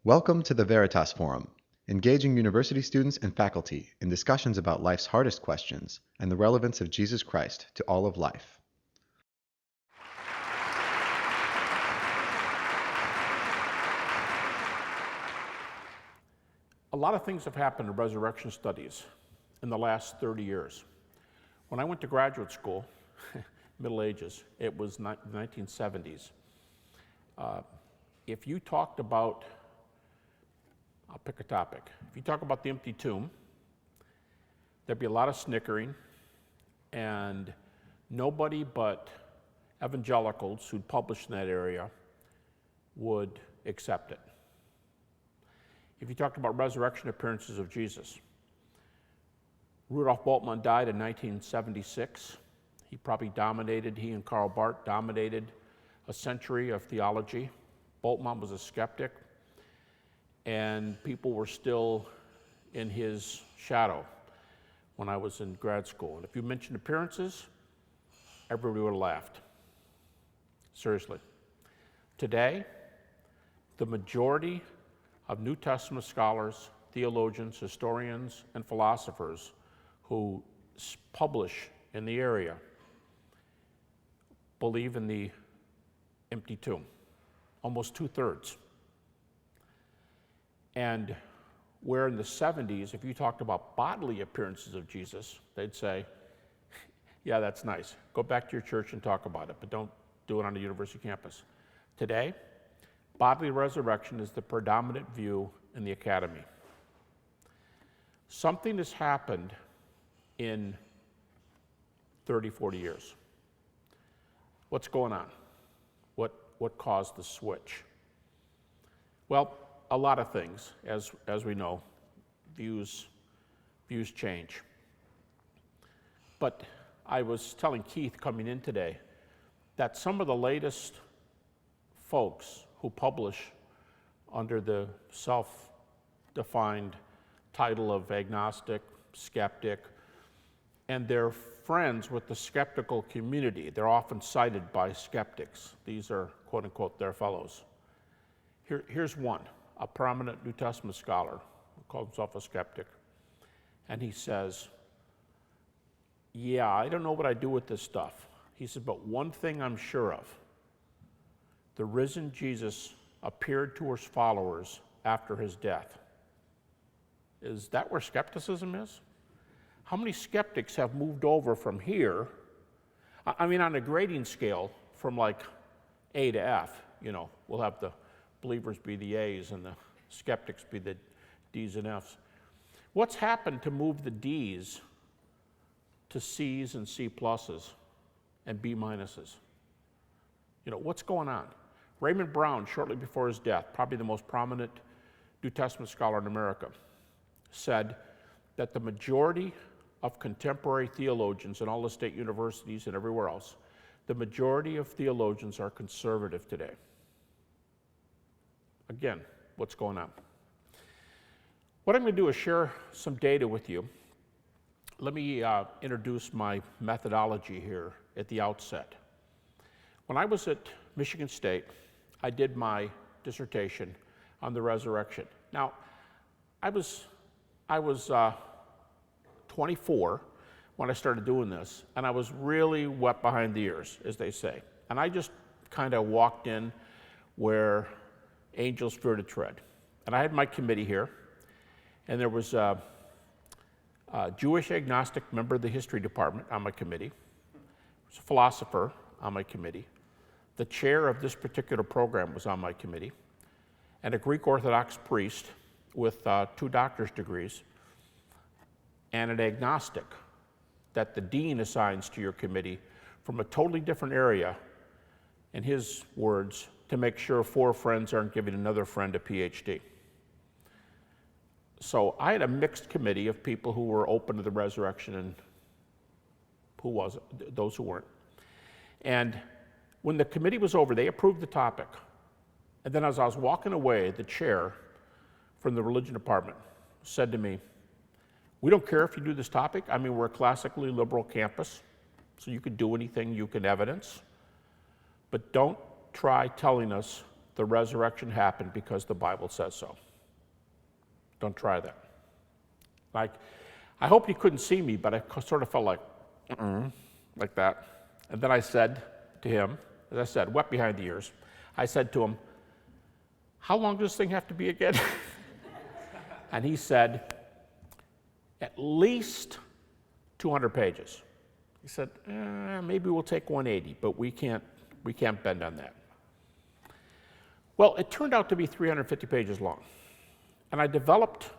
Welcome to the Veritas Forum, engaging university students and faculty in discussions about life's hardest questions and the relevance of Jesus Christ to all of life. A lot of things have happened in resurrection studies in the last 30 years. When I went to graduate school, Middle Ages, it was the 1970s. If you talked about, I'll pick a topic. If you talk about the empty tomb, there'd be a lot of snickering, and nobody but evangelicals who'd published in that area would accept it. If you talked about resurrection appearances of Jesus, Rudolf Bultmann died in 1976. He and Karl Barth dominated a century of theology. Bultmann was a skeptic, and people were still in his shadow when I was in grad school. And if you mentioned appearances, everybody would have laughed. Seriously. Today, the majority of New Testament scholars, theologians, historians, and philosophers who publish in the area believe in the empty tomb, almost 2/3. And where in the 70s, if you talked about bodily appearances of Jesus, they'd say, yeah, that's nice. Go back to your church and talk about it, but don't do it on a university campus. Today, bodily resurrection is the predominant view in the academy. Something has happened in 30, 40 years. What's going on? What caused the switch? Well, a lot of things, as we know. Views change. But I was telling Keith coming in today that some of the latest folks who publish under the self-defined title of agnostic, skeptic, and they're friends with the skeptical community. They're often cited by skeptics. These are, quote unquote, their fellows. Here's one, a prominent New Testament scholar who calls himself a skeptic. And he says, yeah, I don't know what I do with this stuff. He said, but one thing I'm sure of, the risen Jesus appeared to his followers after his death. Is that where skepticism is? How many skeptics have moved over from here? I mean, on a grading scale from like A to F, we'll have the believers be the A's and the skeptics be the D's and F's. What's happened to move the D's to C's and C pluses and B minuses? What's going on? Raymond Brown, shortly before his death, probably the most prominent New Testament scholar in America, said that the majority of contemporary theologians in all the state universities and everywhere else, the majority of theologians are conservative today. Again, what's going on? What I'm going to do is share some data with you. Let me introduce my methodology here at the outset. When I was at Michigan State, I did my dissertation on the resurrection. Now, I was 24 when I started doing this, and I was really wet behind the ears, as they say. And I just kind of walked in where angels fear to tread. And I had my committee here, and there was a Jewish agnostic member of the history department on my committee. There was a philosopher on my committee. The chair of this particular program was on my committee, and a Greek Orthodox priest with 2 doctor's degrees, and an agnostic that the dean assigns to your committee from a totally different area, in his words, to make sure 4 friends aren't giving another friend a PhD. So I had a mixed committee of people who were open to the resurrection and those who weren't. And when the committee was over, they approved the topic. And then as I was walking away, the chair from the religion department said to me, we don't care if you do this topic. I mean, we're a classically liberal campus, so you can do anything you can evidence. But don't try telling us the resurrection happened because the Bible says so. Don't try that. Like, I hope you couldn't see me, but I sort of felt like that. And then I said to him, as I said, wet behind the ears, I said to him, how long does this thing have to be again? And he said, at least 200 pages. He said, maybe we'll take 180, but we can't bend on that. Well, it turned out to be 350 pages long. And I developed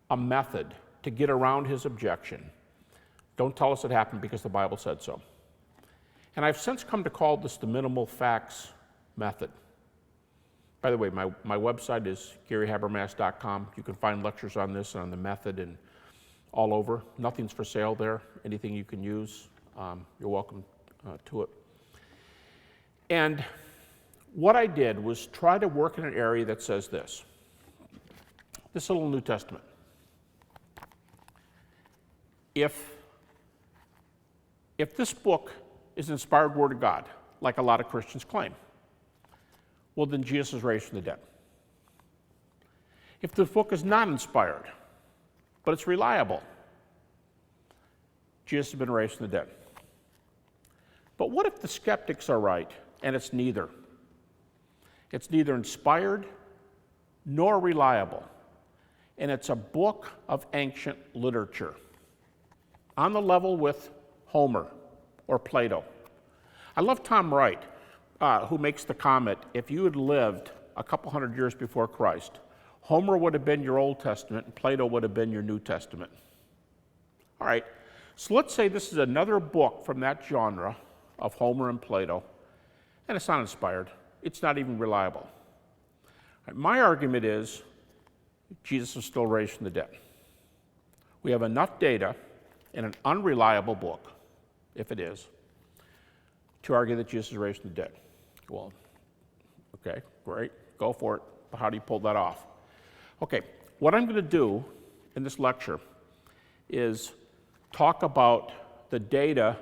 a method to get around his objection. Don't tell us it happened because the Bible said so. And I've since come to call this the minimal facts method. By the way, my website is GaryHabermas.com. You can find lectures on this and on the method and all over. Nothing's for sale there. Anything you can use, you're welcome to it. And what I did was try to work in an area that says this little New Testament. If this book is an inspired word of God, like a lot of Christians claim, well, then Jesus is raised from the dead. If the book is not inspired, but it's reliable, Jesus has been raised from the dead. But what if the skeptics are right and it's neither? It's neither inspired nor reliable, and it's a book of ancient literature on the level with Homer or Plato. I love Tom Wright, who makes the comment, if you had lived a couple hundred years before Christ, Homer would have been your Old Testament and Plato would have been your New Testament. All right, so let's say this is another book from that genre of Homer and Plato, and it's not inspired. It's not even reliable. All right, my argument is Jesus is still raised from the dead. We have enough data in an unreliable book, if it is, to argue that Jesus is raised from the dead. Well, okay, great, go for it. But how do you pull that off? Okay, what I'm going to do in this lecture is talk about the data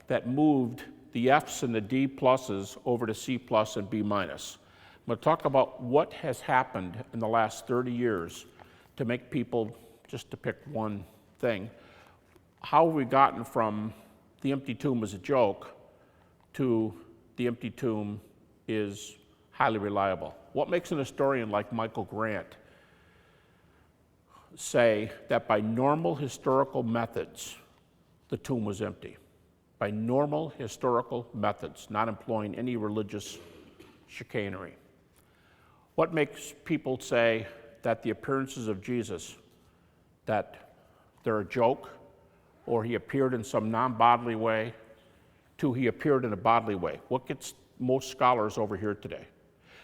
that moved the F's and the D pluses over to C plus and B minus. I'm going to talk about what has happened in the last 30 years to make people, just to pick one thing, how have we gotten from the empty tomb was a joke to the empty tomb is highly reliable. What makes an historian like Michael Grant say that by normal historical methods, the tomb was empty? By normal historical methods, not employing any religious chicanery. What makes people say that the appearances of Jesus, that they're a joke, or he appeared in some non-bodily way, to he appeared in a bodily way? What gets most scholars over here today?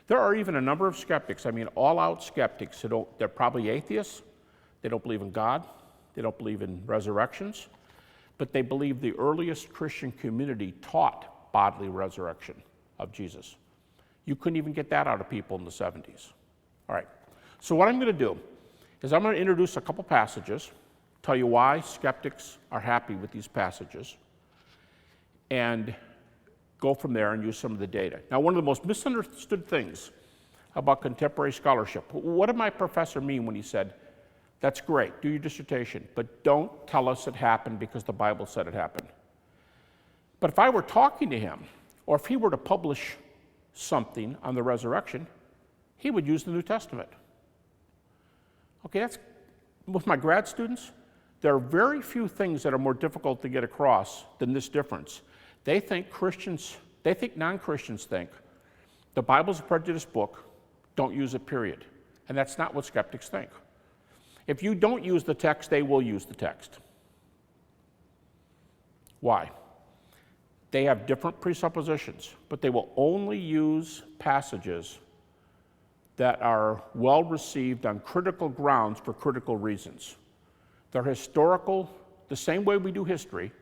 There are even a number of skeptics, I mean all-out skeptics, they're probably atheists, they don't believe in God, they don't believe in resurrections, but they believe the earliest Christian community taught bodily resurrection of Jesus. You couldn't even get that out of people in the 70s. All right, so what I'm going to do is I'm going to introduce a couple passages, tell you why skeptics are happy with these passages, and go from there and use some of the data. Now, one of the most misunderstood things about contemporary scholarship, what did my professor mean when he said, that's great, do your dissertation, but don't tell us it happened because the Bible said it happened? But if I were talking to him, or if he were to publish something on the resurrection, he would use the New Testament. Okay, that's, with my grad students, there are very few things that are more difficult to get across than this difference. They think non-Christians think the Bible's a prejudiced book, don't use it, period. And that's not what skeptics think. If you don't use the text, they will use the text. Why? They have different presuppositions, but they will only use passages that are well received on critical grounds for critical reasons. They're historical, the same way we do history.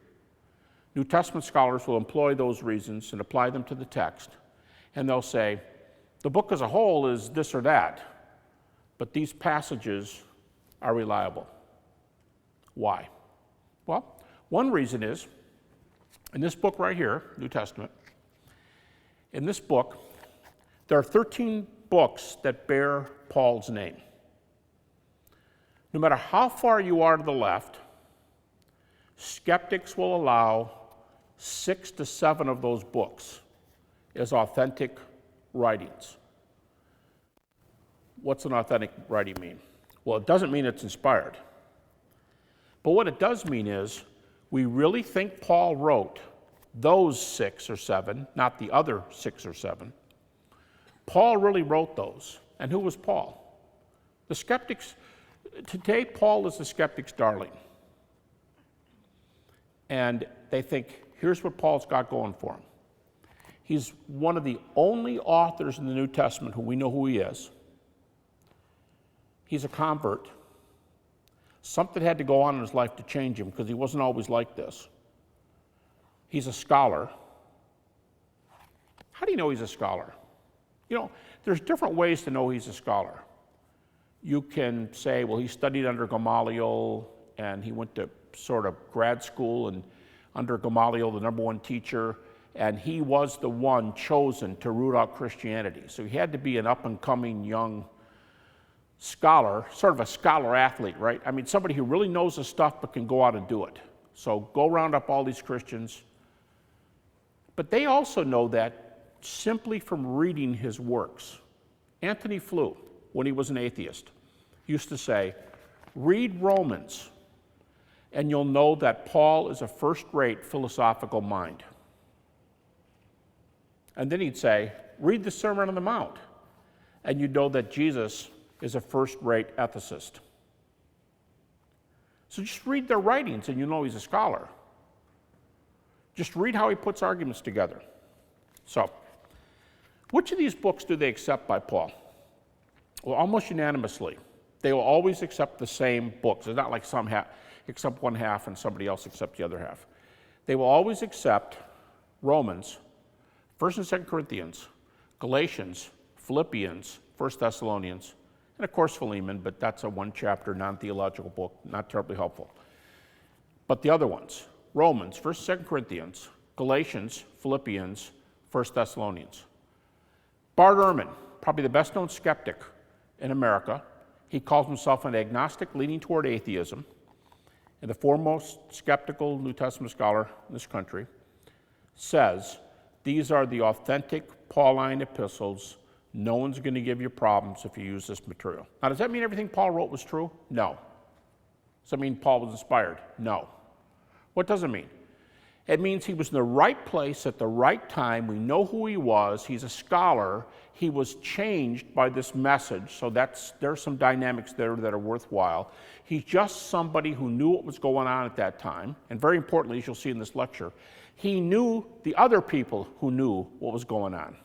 New Testament scholars will employ those reasons and apply them to the text, and they'll say, the book as a whole is this or that, but these passages are reliable. Why? Well, one reason is, in this book right here, New Testament, in this book, There are 13 books that bear Paul's name. No matter how far you are to the left, skeptics will allow 6 to 7 of those books as authentic writings. What's an authentic writing mean? Well, it doesn't mean it's inspired. But what it does mean is we really think Paul wrote those 6 or 7, not the other 6 or 7. Paul really wrote those. And who was Paul? The skeptics. Today, Paul is the skeptic's darling. And they think, here's what Paul's got going for him. He's one of the only authors in the New Testament who we know who he is. He's a convert. Something had to go on in his life to change him because he wasn't always like this. He's a scholar. How do you know he's a scholar? You know, there's different ways to know he's a scholar. You can say, well, he studied under Gamaliel and he went to sort of grad school and under Gamaliel, the number one teacher, and he was the one chosen to root out Christianity. So he had to be an up-and-coming young scholar, sort of a scholar athlete, right? I mean, somebody who really knows the stuff but can go out and do it. So go round up all these Christians. But they also know that simply from reading his works. Anthony Flew, when he was an atheist, used to say, read Romans, and you'll know that Paul is a first-rate philosophical mind. And then he'd say, read the Sermon on the Mount, and you'd know that Jesus is a first-rate ethicist. So just read their writings, and you know he's a scholar. Just read how he puts arguments together. So, which of these books do they accept by Paul? Well, almost unanimously. They will always accept the same books. It's not like some accept one half and somebody else accept the other half. They will always accept Romans, 1st and 2nd Corinthians, Galatians, Philippians, 1 Thessalonians, and of course Philemon, but that's a one-chapter, non-theological book, not terribly helpful. But the other ones, Romans, 1st and 2nd Corinthians, Galatians, Philippians, 1 Thessalonians. Bart Ehrman, probably the best-known skeptic in America, he calls himself an agnostic leaning toward atheism, and the foremost skeptical New Testament scholar in this country, says these are the authentic Pauline epistles. No one's going to give you problems if you use this material. Now, does that mean everything Paul wrote was true? No. Does that mean Paul was inspired? No. What does it mean? It means he was in the right place at the right time. We know who he was. He's a scholar. He was changed by this message, so there's some dynamics there that are worthwhile. He's just somebody who knew what was going on at that time, and very importantly, as you'll see in this lecture, he knew the other people who knew what was going on.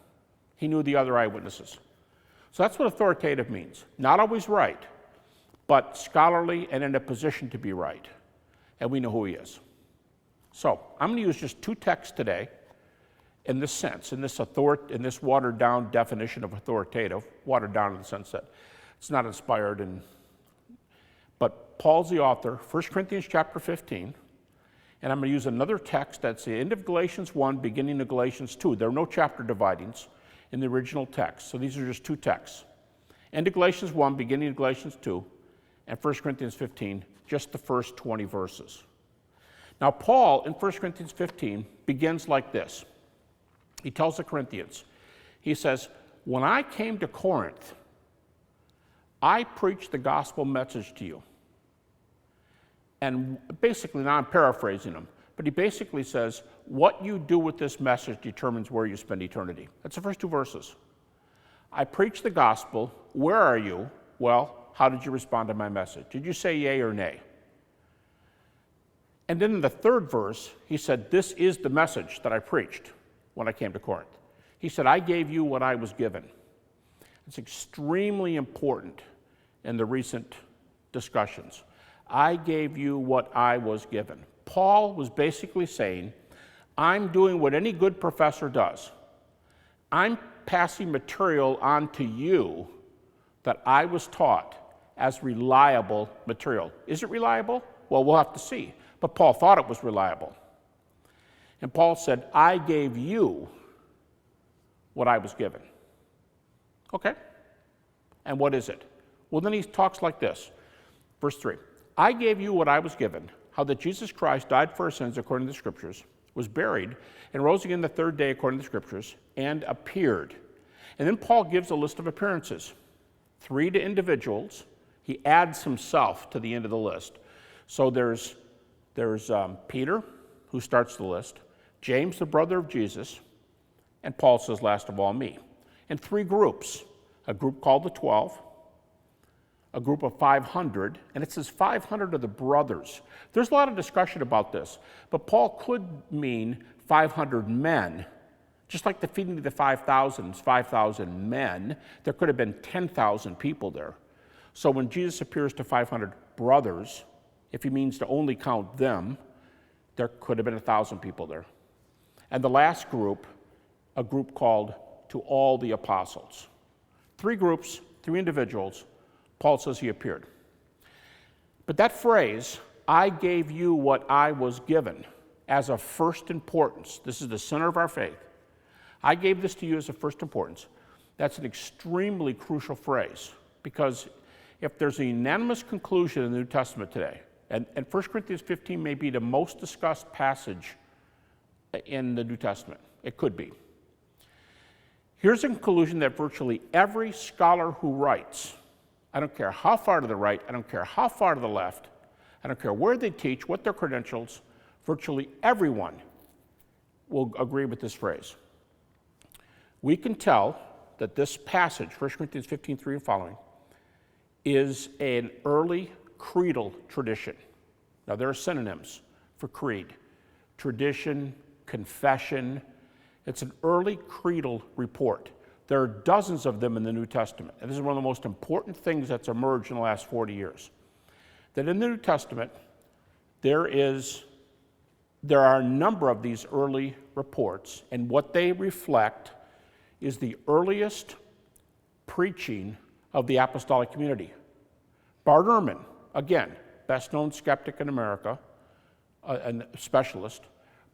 He knew the other eyewitnesses. So that's what authoritative means. Not always right, but scholarly and in a position to be right. And we know who he is. So I'm going to use just 2 texts today in this sense, in this watered down definition of authoritative, watered down in the sense that it's not inspired. But Paul's the author, 1 Corinthians chapter 15, and I'm going to use another text that's the end of Galatians 1, beginning of Galatians 2. There are no chapter dividings in the original text, so these are just 2 texts. End of Galatians 1, beginning of Galatians 2, and 1 Corinthians 15, just the first 20 verses. Now, Paul, in 1 Corinthians 15, begins like this. He tells the Corinthians, he says, when I came to Corinth, I preached the gospel message to you. And basically, now I'm paraphrasing him, but he basically says, what you do with this message determines where you spend eternity. That's the first 2 verses. I preached the gospel. Where are you? Well, how did you respond to my message? Did you say yea or nay? And then in the 3rd verse, he said, this is the message that I preached when I came to Corinth. He said, I gave you what I was given. It's extremely important in the recent discussions. I gave you what I was given. Paul was basically saying, I'm doing what any good professor does. I'm passing material on to you that I was taught as reliable material. Is it reliable? Well, we'll have to see. But Paul thought it was reliable. And Paul said, I gave you what I was given. Okay. And what is it? Well, then he talks like this. Verse 3. I gave you what I was given, how that Jesus Christ died for our sins according to the Scriptures, was buried, and rose again the third day according to the Scriptures, and appeared. And then Paul gives a list of appearances. 3 to individuals. He adds himself to the end of the list. So there's Peter, who starts the list, James, the brother of Jesus, and Paul says, last of all, me. And 3 groups. A group called the 12, a group of 500, and it says 500 of the brothers. There's a lot of discussion about this, but Paul could mean 500 men. Just like the feeding of the 5,000 men, there could have been 10,000 people there. So when Jesus appears to 500 brothers, if he means to only count them, there could have been 1,000 people there. And the last group, a group called to all the apostles. 3 groups, 3 individuals, Paul says he appeared. But that phrase, I gave you what I was given, as of first importance, this is the center of our faith. I gave this to you as of first importance. That's an extremely crucial phrase, because if there's a unanimous conclusion in the New Testament today, and 1 Corinthians 15 may be the most discussed passage in the New Testament, it could be. Here's a conclusion that virtually every scholar who writes, I don't care how far to the right, I don't care how far to the left, I don't care where they teach, what their credentials, virtually everyone will agree with this phrase. We can tell that this passage, 1 Corinthians 15:3 and following, is an early creedal tradition. Now, there are synonyms for creed: tradition, confession. It's an early creedal report. There are dozens of them in the New Testament, and this is one of the most important things that's emerged in the last 40 years. That in the New Testament, there are a number of these early reports, and what they reflect is the earliest preaching of the apostolic community. Bart Ehrman, again, best known skeptic in America, and specialist,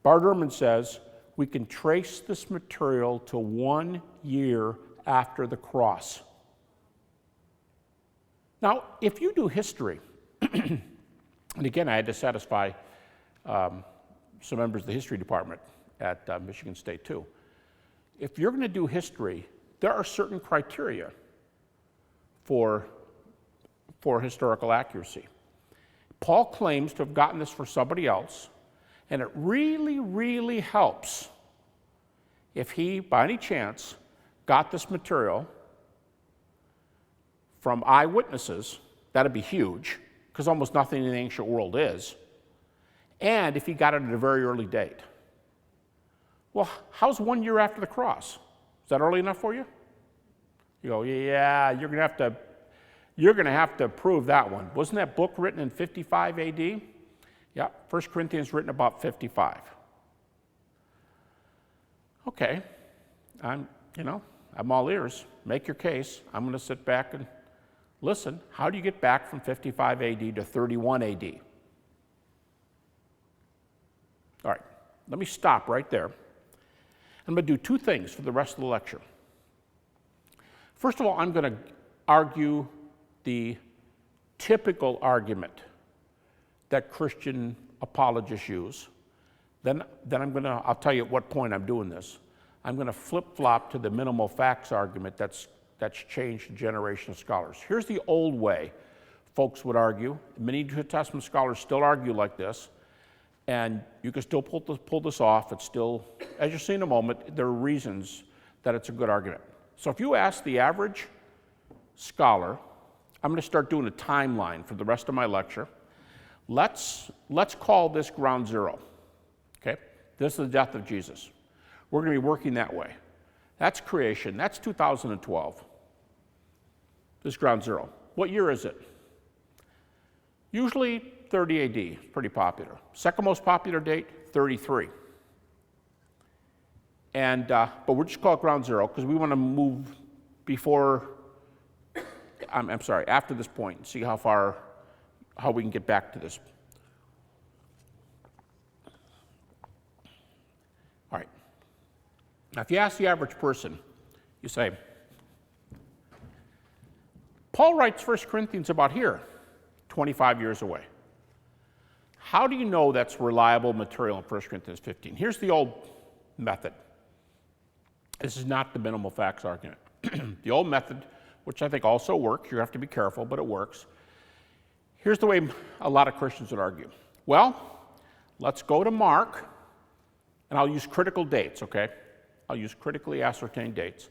Bart Ehrman says, we can trace this material to 1 year after the cross. Now, if you do history, and again, I had to satisfy some members of the history department at Michigan State too. If you're going to do history, there are certain criteria for historical accuracy. Paul claims to have gotten this for somebody else, and it really, really helps if he, by any chance, got this material from eyewitnesses. That'd be huge, because almost nothing in the ancient world is. And if he got it at a very early date. Well, how's 1 year after the cross? Is that early enough for you? You go, yeah, you're going to have to prove that one. Wasn't that book written in 55 AD? Yeah, 1 Corinthians written about 55. Okay, I'm all ears. Make your case. I'm going to sit back and listen. How do you get back from 55 AD to 31 AD? All right, let me stop right there. I'm going to do 2 things for the rest of the lecture. First of all, I'm going to argue the typical argument that Christian apologists use. Then I'll tell you at what point I'm doing this. I'm going to flip-flop to the minimal facts argument that's changed a generation of scholars. Here's the old way folks would argue. Many New Testament scholars still argue like this, and you can still pull this off. It's still, as you'll see in a moment, there are reasons that it's a good argument. So if you ask the average scholar, I'm going to start doing a timeline for the rest of my lecture. Let's call this ground zero. Okay? This is the death of Jesus. We're going to be working that way. That's creation. That's 2012. This is ground zero. What year is it? Usually 30 AD, pretty popular. Second most popular date, 33. And, but we'll just call it ground zero because we want to move after this point and see how we can get back to this. All right. Now, if you ask the average person, you say, Paul writes 1 Corinthians about here, 25 years away. How do you know that's reliable material in 1 Corinthians 15? Here's the old method. This is not the minimal facts argument. The old method, which I think also works, you have to be careful, but it works. Here's the way a lot of Christians would argue. Well, let's go to Mark, and I'll use critical dates, okay? I'll use critically ascertained dates.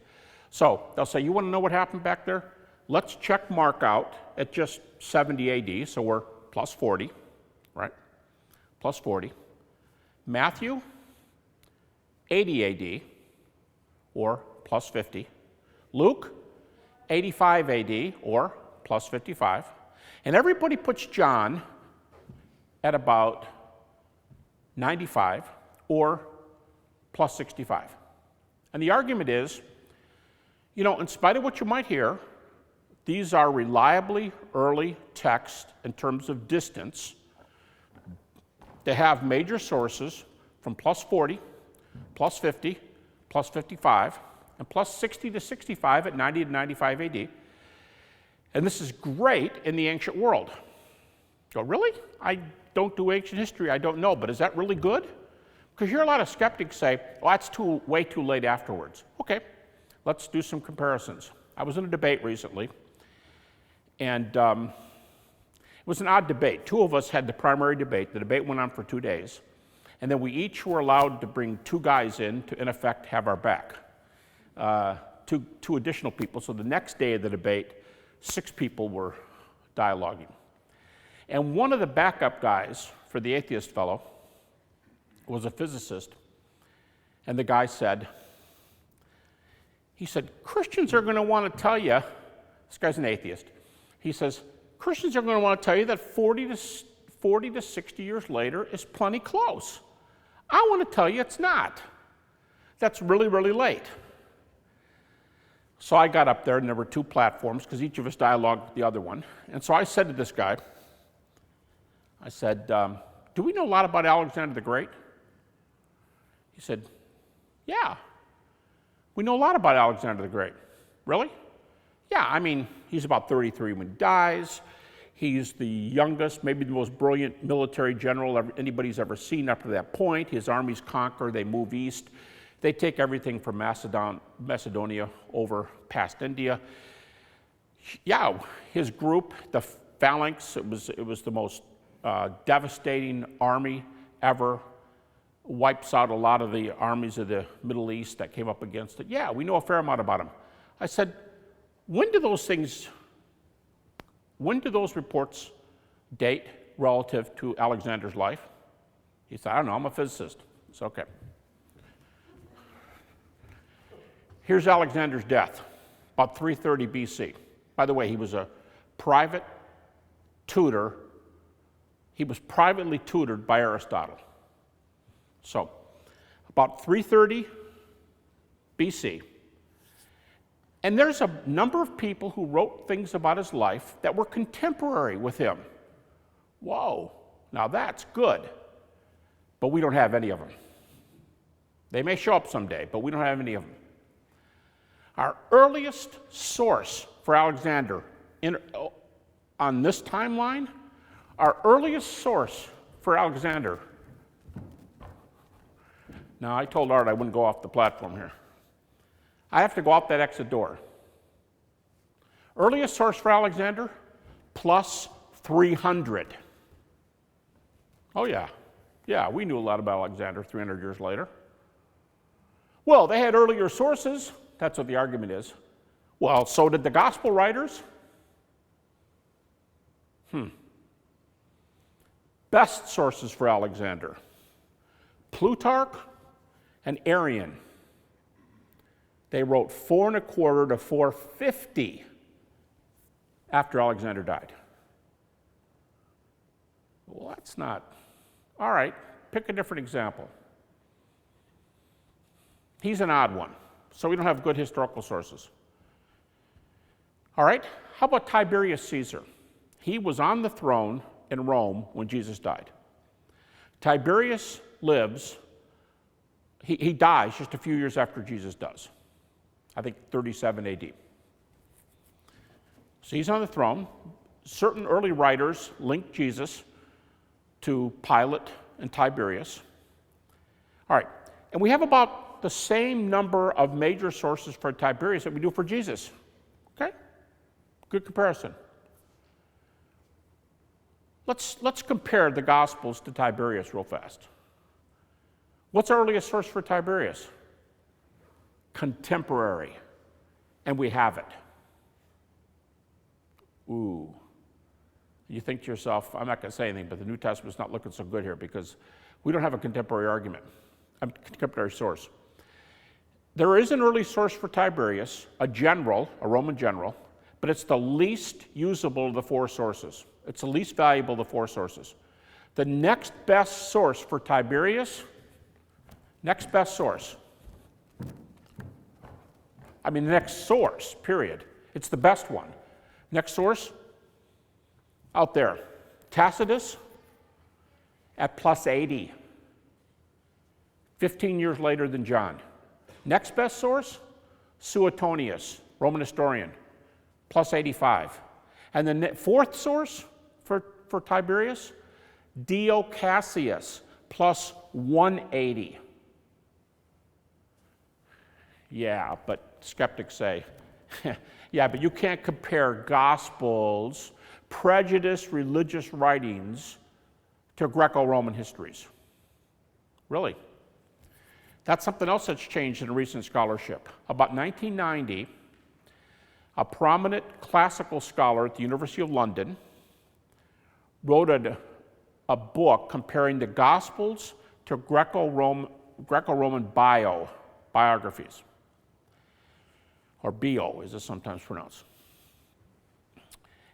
So they'll say, you want to know what happened back there? Let's check Mark out at just 70 AD, so we're plus 40, right? Plus 40. Matthew, 80 AD, or plus 50. Luke, 85 AD, or plus 55. And everybody puts John at about 95, or plus 65. And the argument is, you know, in spite of what you might hear, these are reliably early texts in terms of distance. They have major sources from plus 40, plus 50, plus 55, and plus 60 to 65 at 90 to 95 AD. And this is great in the ancient world. You go, really? I don't do ancient history, I don't know, but is that really good? Because you hear a lot of skeptics say, oh, that's way too late afterwards. Okay, let's do some comparisons. I was in a debate recently, and it was an odd debate. Two of us had the primary debate. The debate went on for 2 days. And then we each were allowed to bring 2 guys in to, in effect, have our back. Two additional people. So the next day of the debate, 6 people were dialoguing. And one of the backup guys for the atheist fellow was a physicist. And the guy said, Christians are going to want to tell you, this guy's an atheist. He says, Christians are going to want to tell you that 40 to 60 years later is plenty close. I want to tell you it's not. That's really, really late. So I got up there, and there were 2 platforms, because each of us dialogued with the other one. And so I said to this guy, I said, do we know a lot about Alexander the Great? He said, yeah, we know a lot about Alexander the Great. Really? Yeah, I mean, he's about 33 when he dies. He's the youngest, maybe the most brilliant military general anybody's ever seen up to that point. His armies conquer, they move east. They take everything from Macedonia over past India. Yeah, his group, the phalanx, it was the most devastating army ever. Wipes out a lot of the armies of the Middle East that came up against it. Yeah, we know a fair amount about him. I said, when do those reports date relative to Alexander's life? He said, I don't know, I'm a physicist. It's okay. Here's Alexander's death, about 330 BC. By the way, he was a private tutor. He was privately tutored by Aristotle. So, about 330 BC. And there's a number of people who wrote things about his life that were contemporary with him. Whoa, now that's good. But we don't have any of them. They may show up someday, but we don't have any of them. Our earliest source for Alexander on this timeline, our earliest source for Alexander. Now, I told Art I wouldn't go off the platform here. I have to go out that exit door. Earliest source for Alexander, plus 300. Oh, yeah. Yeah, we knew a lot about Alexander 300 years later. Well, they had earlier sources. That's what the argument is. Well, so did the gospel writers. Best sources for Alexander, Plutarch and Arian. They wrote 425 to 450 after Alexander died. Well, that's not. All right, pick a different example. He's an odd one, so we don't have good historical sources. All right, how about Tiberius Caesar? He was on the throne in Rome when Jesus died. Tiberius lives, he dies just a few years after Jesus does. I think 37 AD. So he's on the throne. Certain early writers link Jesus to Pilate and Tiberius. All right, and we have about the same number of major sources for Tiberius that we do for Jesus. Okay? Good comparison. Let's compare the Gospels to Tiberius real fast. What's our earliest source for Tiberius? Contemporary. And we have it. Ooh. You think to yourself, I'm not going to say anything, but the New Testament's not looking so good here because we don't have a contemporary argument, a contemporary source. There is an early source for Tiberius, a Roman general, but it's the least usable of the four sources. It's the least valuable of the four sources. The next best source for Tiberius, the next source, period. It's the best one. Next source, out there, Tacitus at plus 80, 15 years later than John. Next best source, Suetonius, Roman historian, plus 85. And the fourth source for Tiberius, Dio Cassius, plus 180. Yeah, but skeptics say, yeah, but you can't compare Gospels, prejudiced religious writings, to Greco-Roman histories. Really? That's something else that's changed in recent scholarship. About 1990, a prominent classical scholar at the University of London wrote a book comparing the Gospels to Greco-Roman biographies, or bio, as it's sometimes pronounced.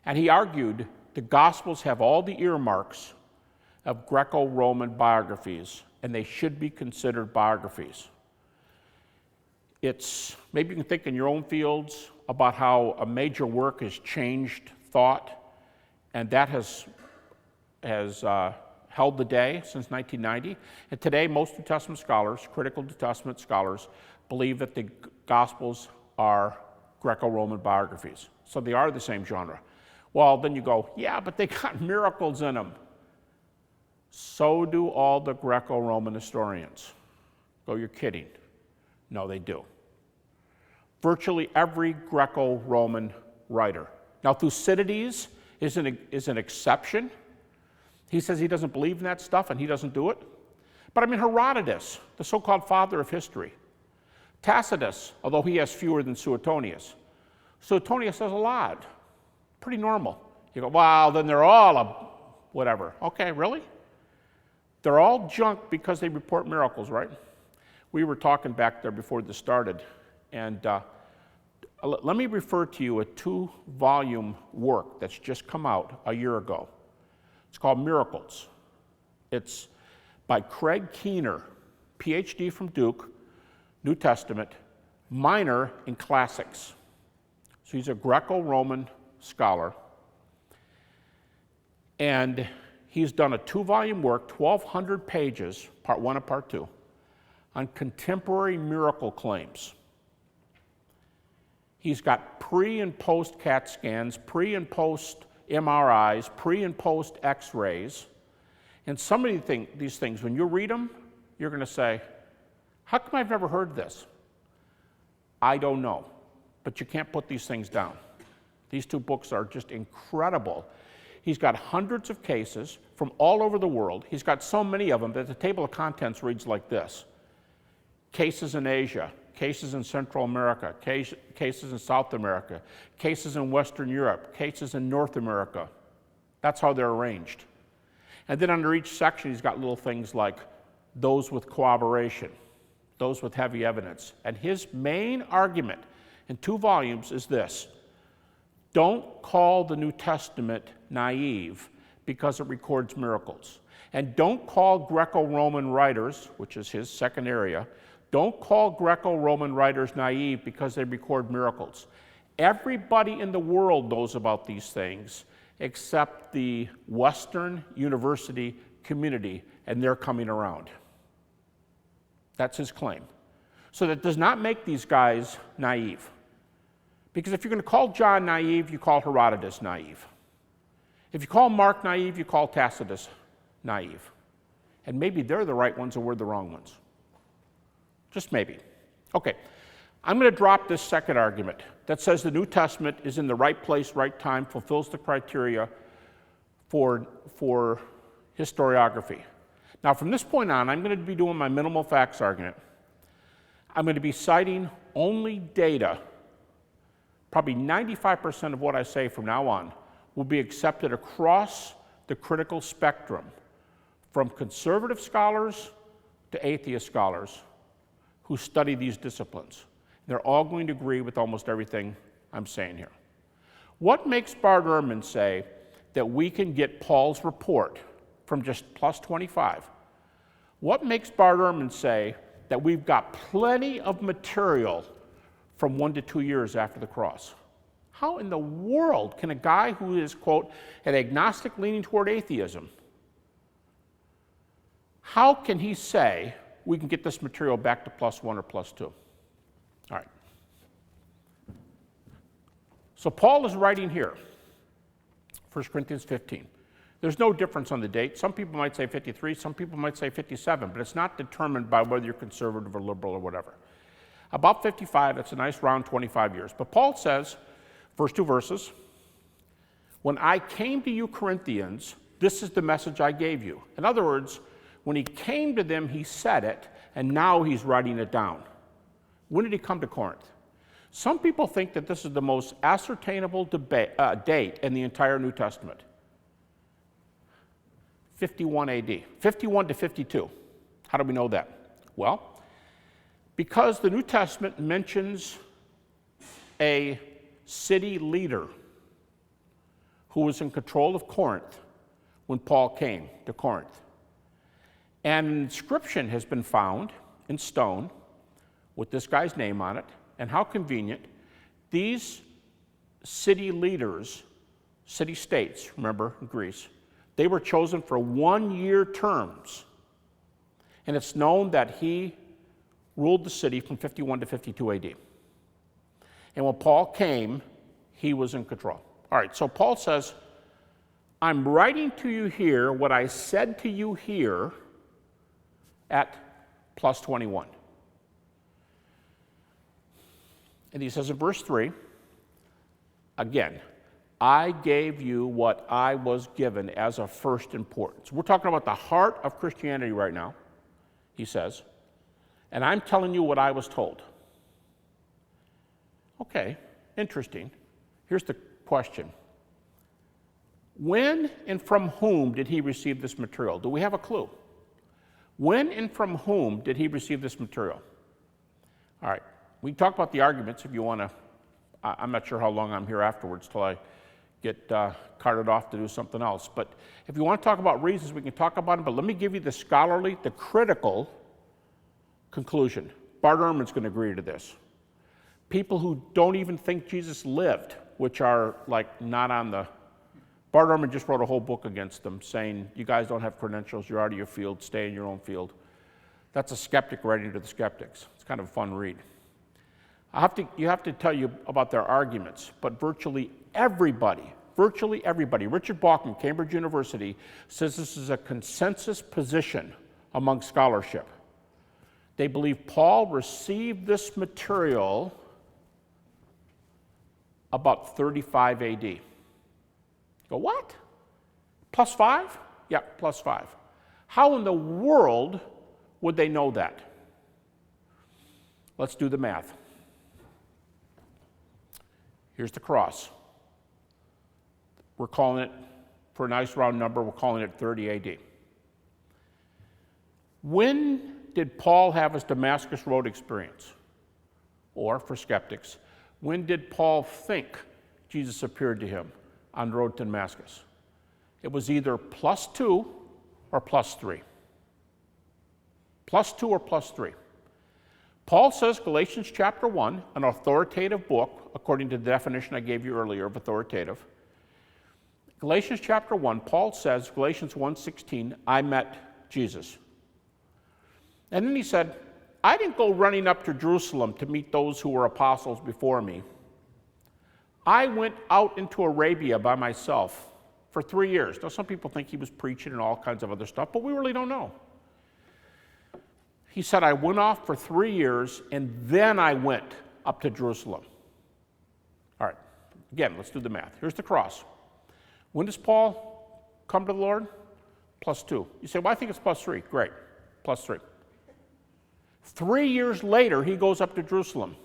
And he argued the Gospels have all the earmarks of Greco-Roman biographies, and they should be considered biographies. Maybe you can think in your own fields about how a major work has changed thought, and that has held the day since 1990. And today, most New Testament scholars, critical New Testament scholars, believe that the Gospels are Greco-Roman biographies. So they are the same genre. Well, then you go, yeah, but they got miracles in them. So do all the Greco-Roman historians. Go, you're kidding. No, they do. Virtually every Greco-Roman writer. Now, Thucydides is an exception. He says he doesn't believe in that stuff and he doesn't do it. But Herodotus, the so-called father of history. Tacitus, although he has fewer than Suetonius. Suetonius has a lot. Pretty normal. You go, well, then they're all whatever. Okay, really? They're all junk because they report miracles, right? We were talking back there before this started, and let me refer to you a 2-volume work that's just come out a year ago. It's called Miracles. It's by Craig Keener, PhD from Duke, New Testament, minor in classics. So he's a Greco-Roman scholar, and he's done a 2-volume work, 1,200 pages, part 1 and part 2, on contemporary miracle claims. He's got pre and post CAT scans, pre and post MRIs, pre and post X-rays, and some of these things, when you read them, you're going to say, how come I've never heard this? I don't know, but you can't put these things down. These 2 books are just incredible. He's got hundreds of cases from all over the world. He's got so many of them that the table of contents reads like this. Cases in Asia, cases in Central America, cases in South America, cases in Western Europe, cases in North America. That's how they're arranged. And then under each section, he's got little things like those with corroboration, those with heavy evidence. And his main argument in 2 volumes is this: don't call the New Testament naive because it records miracles. And don't call Greco-Roman writers, which is his second area, don't call Greco-Roman writers naive because they record miracles. Everybody in the world knows about these things except the Western university community, and they're coming around. That's his claim. So that does not make these guys naive, Because if you're going to call John naive, you call Herodotus naive. If you call Mark naive, you call Tacitus naive. And maybe they're the right ones and we're the wrong ones. Just maybe. Okay, I'm going to drop this second argument that says the New Testament is in the right place, right time, fulfills the criteria for historiography. Now, from this point on, I'm going to be doing my minimal facts argument. I'm going to be citing only data. Probably 95% of what I say from now on will be accepted across the critical spectrum, from conservative scholars to atheist scholars who study these disciplines. They're all going to agree with almost everything I'm saying here. What makes Bart Ehrman say that we can get Paul's report from just plus 25? What makes Bart Ehrman say that we've got plenty of material from 1 to 2 years after the cross? How in the world can a guy who is, quote, an agnostic leaning toward atheism, how can he say we can get this material back to plus 1 or plus 2? All right. So Paul is writing here, 1 Corinthians 15. There's no difference on the date. Some people might say 53, some people might say 57, but it's not determined by whether you're conservative or liberal or whatever. About 55, that's a nice round 25 years. But Paul says, first 2 verses, when I came to you, Corinthians, this is the message I gave you. In other words, when he came to them, he said it, and now he's writing it down. When did he come to Corinth? Some people think that this is the most ascertainable date in the entire New Testament. 51 AD, 51 to 52. How do we know that? Well, because the New Testament mentions a city leader who was in control of Corinth when Paul came to Corinth. And an inscription has been found in stone with this guy's name on it, and how convenient. These city leaders, city-states, remember, in Greece, they were chosen for 1-year terms. And it's known that he ruled the city from 51 to 52 AD. And when Paul came, he was in control. All right, so Paul says, I'm writing to you here what I said to you here at plus 21. And he says in verse 3, again, I gave you what I was given as of first importance. We're talking about the heart of Christianity right now, he says, and I'm telling you what I was told. Okay, interesting. Here's the question. When and from whom did he receive this material? Do we have a clue? When and from whom did he receive this material? All right, we can talk about the arguments if you want to. I'm not sure how long I'm here afterwards till I get carted off to do something else. But if you want to talk about reasons, we can talk about them. But let me give you the scholarly, the critical conclusion. Bart Ehrman's going to agree to this. People who don't even think Jesus lived, which are like not on the... Bart Ehrman just wrote a whole book against them, saying, you guys don't have credentials, you're out of your field, stay in your own field. That's a skeptic writing to the skeptics. It's kind of a fun read. You have to tell you about their arguments, but virtually everybody, Richard Bauckham, Cambridge University, says this is a consensus position among scholarship. They believe Paul received this material about 35 AD. You go, what? Plus 5? Yeah, plus 5. How in the world would they know that? Let's do the math. Here's the cross. We're calling it, for a nice round number, we're calling it 30 AD. When did Paul have his Damascus Road experience? Or, for skeptics, when did Paul think Jesus appeared to him on the road to Damascus? It was either plus 2 or plus 3. Plus 2 or plus 3. Paul says, Galatians chapter 1, an authoritative book, according to the definition I gave you earlier of authoritative. Galatians chapter 1, Paul says, Galatians 1:16, I met Jesus. And then he said, I didn't go running up to Jerusalem to meet those who were apostles before me. I went out into Arabia by myself for 3 years. Now, some people think he was preaching and all kinds of other stuff, but we really don't know. He said, I went off for 3 years, and then I went up to Jerusalem. All right, again, let's do the math. Here's the cross. When does Paul come to the Lord? +2. You say, well, I think it's +3. Great, +3. 3 years later, he goes up to Jerusalem.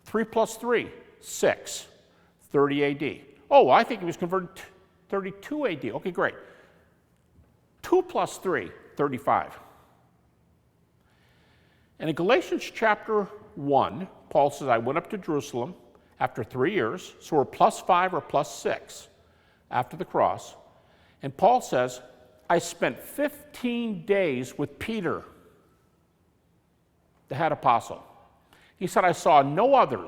3 + 3, 6, 30 AD. Oh, I think he was converted 32 AD. Okay, great. 2 + 3, 35. And in Galatians chapter 1, Paul says, I went up to Jerusalem after 3 years, so we're +5 or +6 after the cross. And Paul says, I spent 15 days with Peter, the head apostle. He said, I saw no other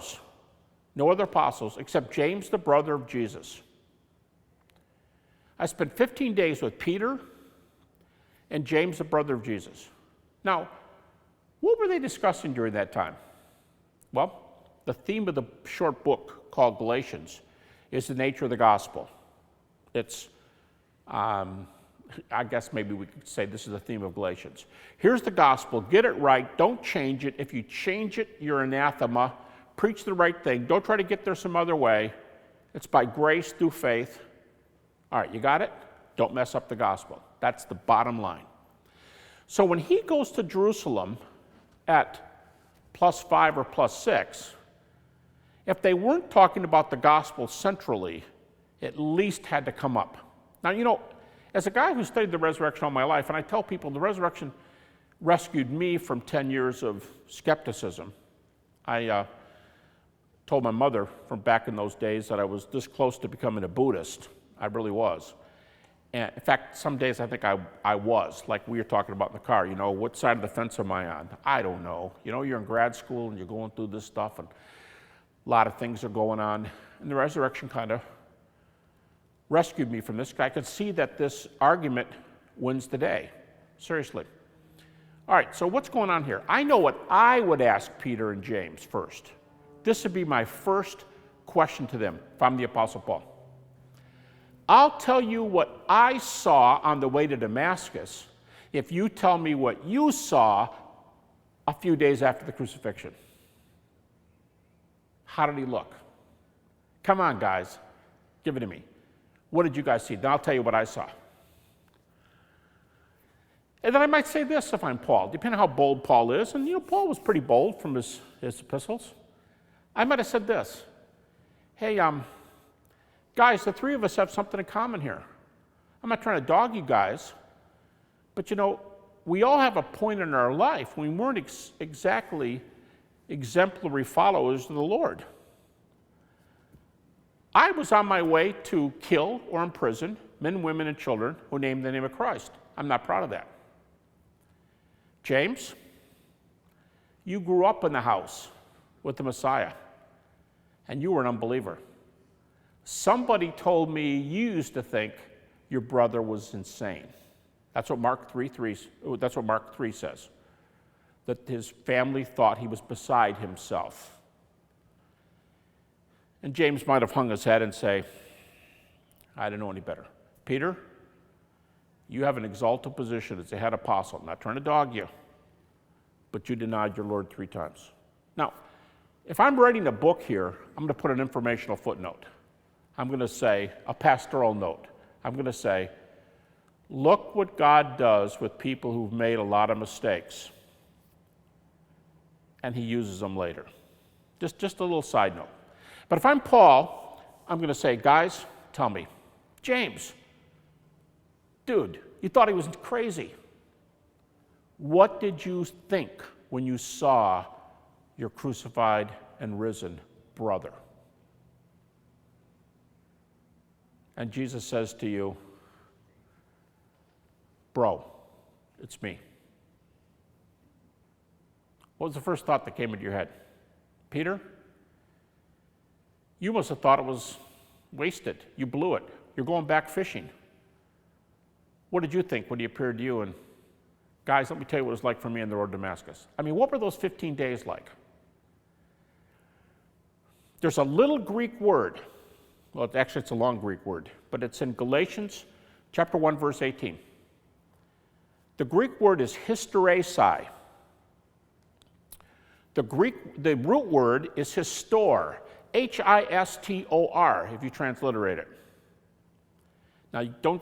apostles except James, the brother of Jesus. I spent 15 days with Peter and James, the brother of Jesus. Now, what were they discussing during that time? Well, the theme of the short book called Galatians is the nature of the gospel. It's, I guess maybe we could say this is the theme of Galatians. Here's the gospel. Get it right. Don't change it. If you change it, you're anathema. Preach the right thing. Don't try to get there some other way. It's by grace through faith. All right, you got it? Don't mess up the gospel. That's the bottom line. So when he goes to Jerusalem at +5 or +6, if they weren't talking about the gospel centrally, at least had to come up. Now, you know, as a guy who studied the resurrection all my life, and I tell people the resurrection rescued me from 10 years of skepticism. I told my mother from back in those days that I was this close to becoming a Buddhist. I really was. And in fact, some days I think I was, like we were talking about in the car, you know, what side of the fence am I on? I don't know. You know, you're in grad school and you're going through this stuff and a lot of things are going on. And the resurrection kind of rescued me from this. I could see that this argument wins the day. Seriously. All right, so what's going on here? I know what I would ask Peter and James first. This would be my first question to them if I'm the Apostle Paul. I'll tell you what I saw on the way to Damascus if you tell me what you saw a few days after the crucifixion. How did he look? Come on, guys. Give it to me. What did you guys see? Then I'll tell you what I saw. And then I might say this if I'm Paul, depending on how bold Paul is. And, you know, Paul was pretty bold from his epistles. I might have said this. Hey, guys, the three of us have something in common here. I'm not trying to dog you guys, but, you know, we all have a point in our life when we weren't exactly exemplary followers of the Lord. I was on my way to kill or imprison men, women, and children who named the name of Christ. I'm not proud of that. James, you grew up in the house with the Messiah, and you were an unbeliever. Somebody told me you used to think your brother was insane. That's what Mark 3 says, that his family thought he was beside himself. And James might have hung his head and say, I don't know any better. Peter, you have an exalted position as a head apostle. I'm not trying to dog you, but you denied your Lord 3 times. Now, if I'm writing a book here, I'm going to put an informational footnote. I'm going to say a pastoral note. I'm going to say, look what God does with people who've made a lot of mistakes, and he uses them later. Just a little side note. But if I'm Paul, I'm going to say, guys, tell me, James, dude, you thought he was crazy. What did you think when you saw your crucified and risen brother? And Jesus says to you, bro, it's me. What was the first thought that came into your head? Peter, you must have thought it was wasted. You blew it. You're going back fishing. What did you think when he appeared to you? And guys, let me tell you what it was like for me on the road to Damascus. I mean, what were those 15 days like? There's a little Greek word Well, actually, it's a long Greek word, but it's in Galatians chapter 1, verse 18. The Greek word is hysteresis. The root word is histor, Histor, if you transliterate it. Now, you don't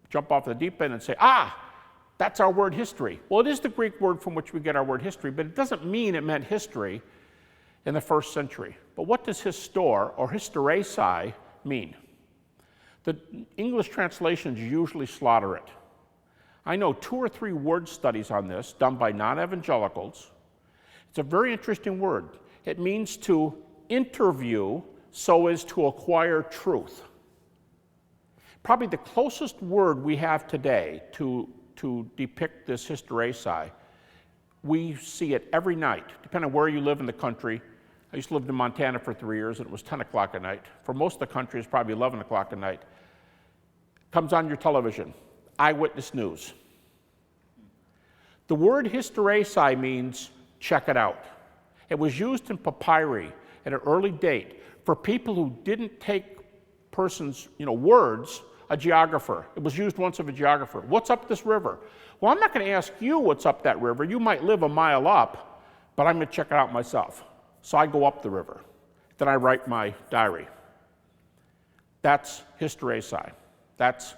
jump off the deep end and say, that's our word history. Well, it is the Greek word from which we get our word history, but it doesn't mean it meant history in the first century. But what does histor or hysteresi mean? The English translations usually slaughter it. I know 2 or 3 word studies on this done by non-evangelicals. It's a very interesting word. It means to interview so as to acquire truth. Probably the closest word we have today to depict this hysteresi. We see it every night, depending on where you live in the country. I used to live in Montana for 3 years, and it was 10 o'clock at night. For most of the country, it's probably 11 o'clock at night. Comes on your television, eyewitness news. The word hysteresi means check it out. It was used in papyri at an early date for people who didn't take persons, words, a geographer. It was used once of a geographer. What's up this river? Well, I'm not going to ask you what's up that river. You might live a mile up, but I'm going to check it out myself. So I go up the river. Then I write my diary. That's hysteresi. That's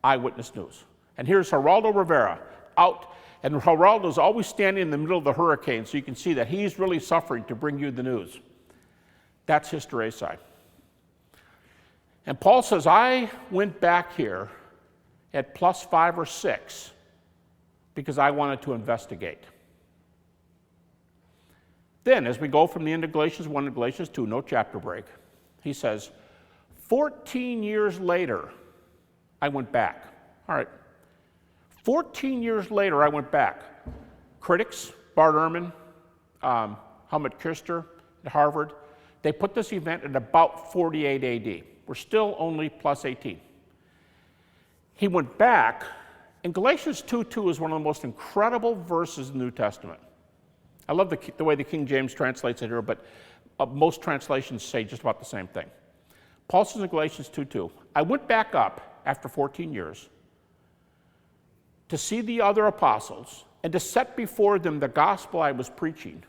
eyewitness news. And here's Geraldo Rivera out, and Geraldo's always standing in the middle of the hurricane, so you can see that he's really suffering to bring you the news. That's hysteresi. And Paul says, I went back here at +5 or 6 because I wanted to investigate. Then, as we go from the end of Galatians 1 to Galatians 2, no chapter break, he says, 14 years later, I went back. All right. 14 years later, I went back. Critics, Bart Ehrman, Helmut Kirster at Harvard, they put this event at about 48 AD. We're still only +18. He went back, and Galatians 2:2 is one of the most incredible verses in the New Testament. I love the way the King James translates it here, but most translations say just about the same thing. Paul says in Galatians 2:2, I went back up after 14 years to see the other apostles and to set before them the gospel I was preaching,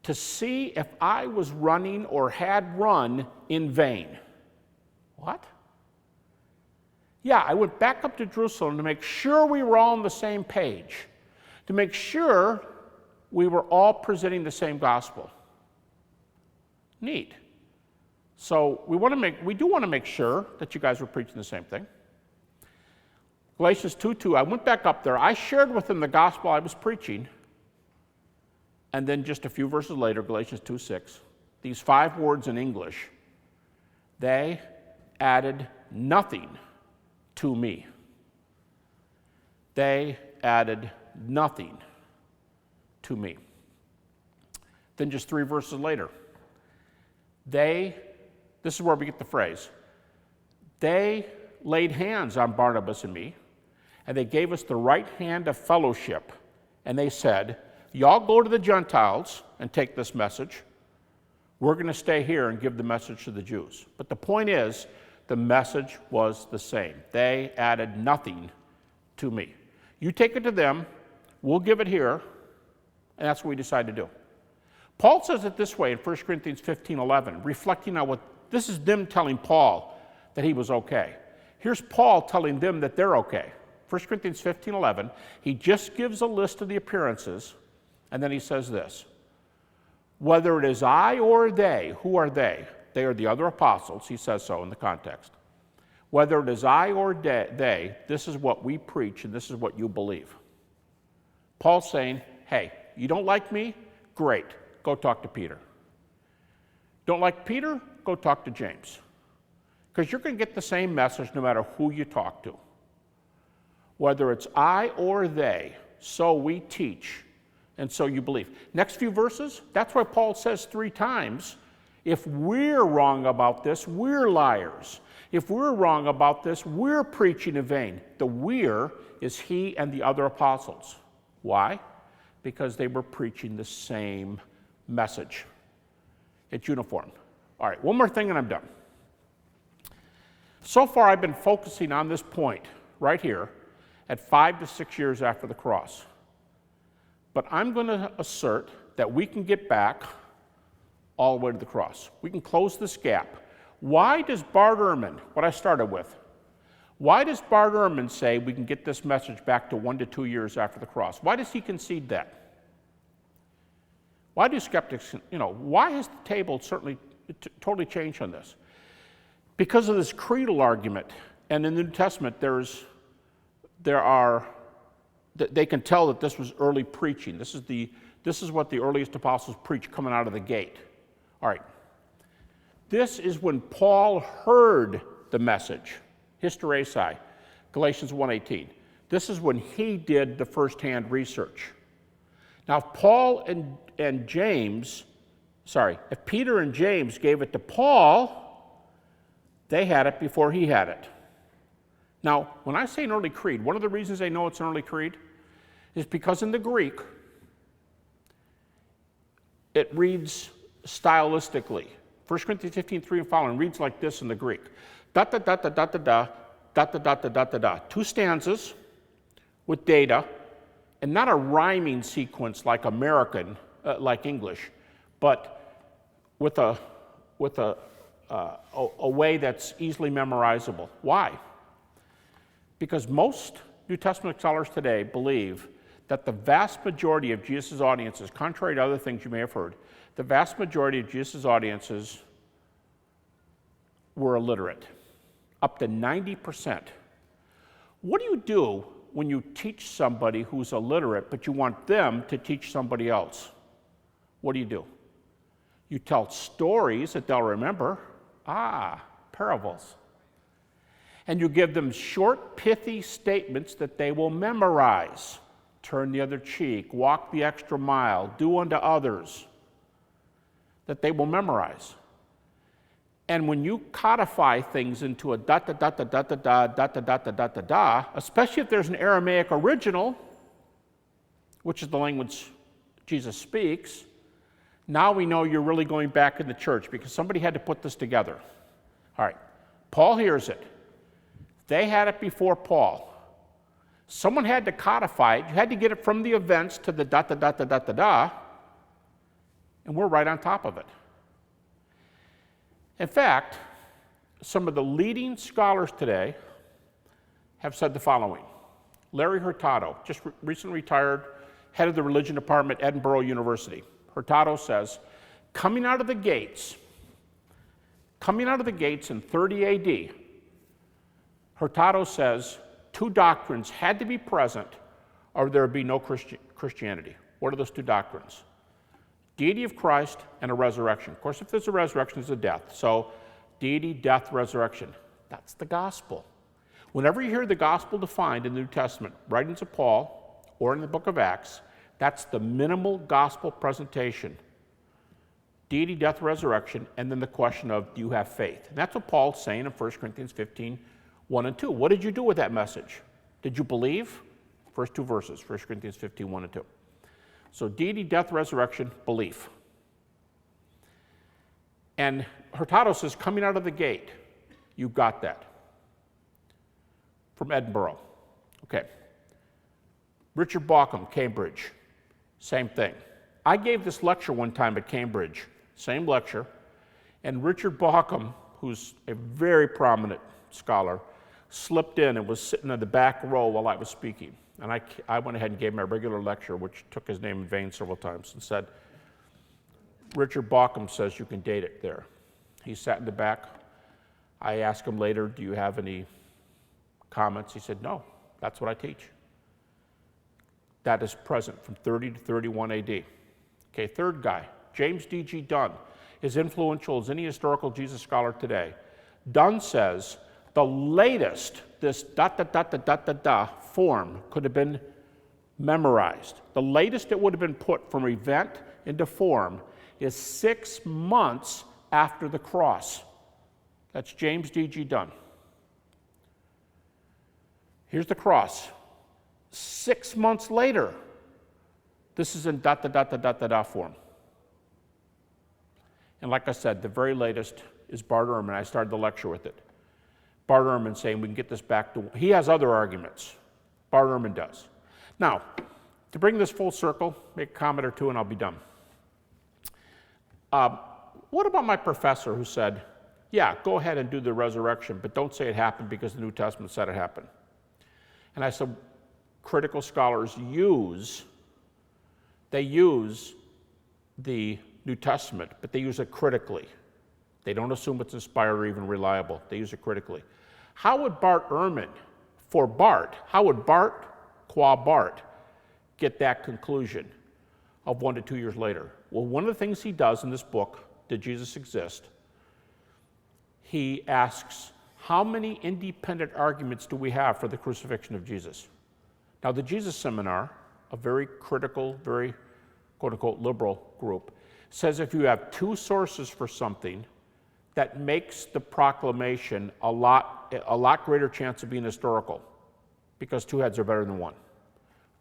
to see if I was running or had run in vain. What? Yeah, I went back up to Jerusalem to make sure we were all on the same page, to make sure we were all presenting the same gospel. Neat. So we do want to make sure that you guys were preaching the same thing. Galatians 2:2, I went back up there. I shared with them the gospel I was preaching. And then just a few verses later, Galatians 2:6, these 5 words in English, they added nothing to me. They added nothing to me. Then just 3 verses later, this is where we get the phrase, they laid hands on Barnabas and me, and they gave us the right hand of fellowship, and they said, y'all go to the Gentiles and take this message. We're going to stay here and give the message to the Jews. But the point is, the message was the same. They added nothing to me. You take it to them, we'll give it here, and that's what we decided to do. Paul says it this way in 1 Corinthians 15:11, reflecting on this is them telling Paul that he was okay. Here's Paul telling them that they're okay. 1 Corinthians 15:11, he just gives a list of the appearances, and then he says this, whether it is I or they, who are they? They are the other apostles, he says so in the context. Whether it is I or they, this is what we preach and this is what you believe. Paul's saying, hey, you don't like me? Great, go talk to Peter. Don't like Peter? Go talk to James. Because you're going to get the same message no matter who you talk to. Whether it's I or they, so we teach, and so you believe. Next few verses, that's why Paul says 3 times, if we're wrong about this, we're liars. If we're wrong about this, we're preaching in vain. The we're is he and the other apostles. Why? Because they were preaching the same message. It's uniform. All right, one more thing and I'm done. So far, I've been focusing on this point right here at 5 to 6 years after the cross. But I'm going to assert that we can get back all the way to the cross. We can close this gap. Why does Bart Ehrman, what I started with, why does Bart Ehrman say we can get this message back to 1 to 2 years after the cross? Why does he concede that? Why do skeptics, why has the table certainly totally changed on this? Because of this creedal argument. And in the New Testament, they can tell that this was early preaching. This is what the earliest apostles preached coming out of the gate. All right. This is when Paul heard the message, hysteresi, Galatians 1:18. This is when he did the firsthand research. Now, if Peter and James gave it to Paul, they had it before he had it. Now, when I say an early creed, one of the reasons they know it's an early creed is because in the Greek, it reads stylistically. 1 Corinthians 15:3 and following reads like this in the Greek. Da da da da da da da da da da da da da da. 2 stanzas with data, and not a rhyming sequence like American, like English, but with a way that's easily memorizable. Why? Because most New Testament scholars today believe that the vast majority of Jesus' audiences, contrary to other things you may have heard, the vast majority of Jesus' audiences were illiterate, up to 90%. What do you do when you teach somebody who's illiterate, but you want them to teach somebody else? What do? You tell stories that they'll remember. Parables. And you give them short, pithy statements that they will memorize. Turn the other cheek, walk the extra mile, do unto others, that they will memorize. And when you codify things into a da da da da da da da da da da da da da da, especially if there's an Aramaic original, which is the language Jesus speaks, now we know you're really going back in the church because somebody had to put this together. All right, Paul hears it. They had it before Paul. Someone had to codify it. You had to get it from the events to the da da da da da da da, and we're right on top of it. In fact, some of the leading scholars today have said the following. Larry Hurtado, just recently retired, head of the religion department at Edinburgh University. Hurtado says, coming out of the gates in 30 AD, Hurtado says 2 doctrines had to be present or there would be no Christianity. What are those 2 doctrines? Deity of Christ and a resurrection. Of course, if there's a resurrection, there's a death. So deity, death, resurrection. That's the gospel. Whenever you hear the gospel defined in the New Testament, writings of Paul or in the book of Acts, that's the minimal gospel presentation. Deity, death, resurrection, and then the question of, do you have faith? And that's what Paul's saying in 1 Corinthians 15, 1 and 2. What did you do with that message? Did you believe? First 2 verses, 1 Corinthians 15, 1 and 2. So deity, death, resurrection, belief. And Hurtado says, coming out of the gate, you got that. From Edinburgh. Okay. Richard Bauckham, Cambridge. Same thing. I gave this lecture one time at Cambridge. Same lecture. And Richard Bauckham, who's a very prominent scholar, slipped in and was sitting in the back row while I was speaking. And I went ahead and gave him a regular lecture, which took his name in vain several times, and said, Richard Bauckham says you can date it there. He sat in the back. I asked him later, do you have any comments? He said, no, that's what I teach. That is present from 30 to 31 AD. Okay, third guy, James D.G. Dunn, as influential as any historical Jesus scholar today. Dunn says the latest this da da da da da da da form could have been memorized. The latest it would have been put from event into form is 6 months after the cross. That's James D.G. Dunn. Here's the cross. 6 months later, this is in da da da da da da da form. And like I said, the very latest is Bart Ehrman. I started the lecture with it. Bart Ehrman saying we can get this back to, he has other arguments. Bart Ehrman does. Now, to bring this full circle, make a comment or two and I'll be done. What about my professor who said, yeah, go ahead and do the resurrection, but don't say it happened because the New Testament said it happened. And I said, critical scholars use the New Testament, but they use it critically. They don't assume it's inspired or even reliable. They use it critically. How would Bart Ehrman, how would Bart, qua Bart, get that conclusion of 1 to 2 years later? Well, one of the things he does in this book, Did Jesus Exist? He asks, how many independent arguments do we have for the crucifixion of Jesus? Now, the Jesus Seminar, a very critical, very quote-unquote liberal group, says if you have two sources for something, that makes the proclamation a lot greater chance of being historical, because two heads are better than one.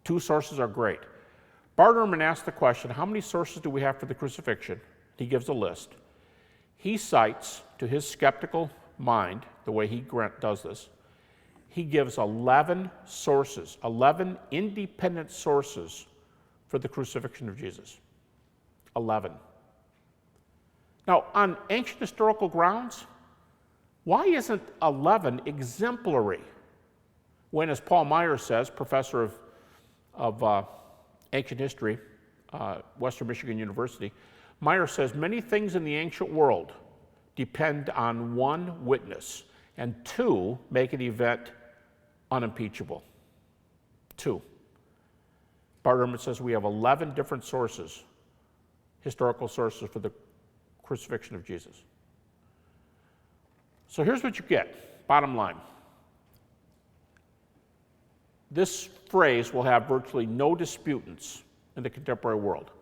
Two sources are great. Bart Ehrman asked the question, how many sources do we have for the crucifixion? He gives a list. He cites, to his skeptical mind, the way he does this, he gives 11 sources, 11 independent sources for the crucifixion of Jesus. 11. Now, on ancient historical grounds, why isn't 11 exemplary? When, as Paul Myers says, professor of ancient history, Western Michigan University, Myers says many things in the ancient world depend on one witness, and two make an event unimpeachable. Two. Bart Ehrman says we have 11 different sources, historical sources for the crucifixion of Jesus. So here's what you get, bottom line. This phrase will have virtually no disputants in the contemporary world.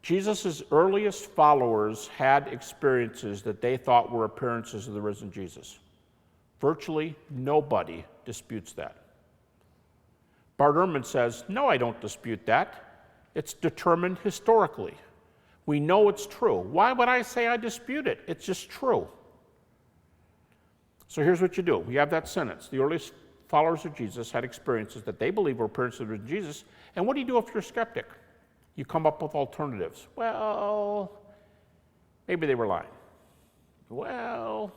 Jesus' earliest followers had experiences that they thought were appearances of the risen Jesus. Virtually nobody disputes that. Bart Ehrman says, no, I don't dispute that. It's determined historically. We know it's true. Why would I say I dispute it? It's just true. So here's what you do. We have that sentence. The earliest followers of Jesus had experiences that they believe were appearances of the risen Jesus. And what do you do if you're a skeptic? You come up with alternatives. Well, maybe they were lying. Well,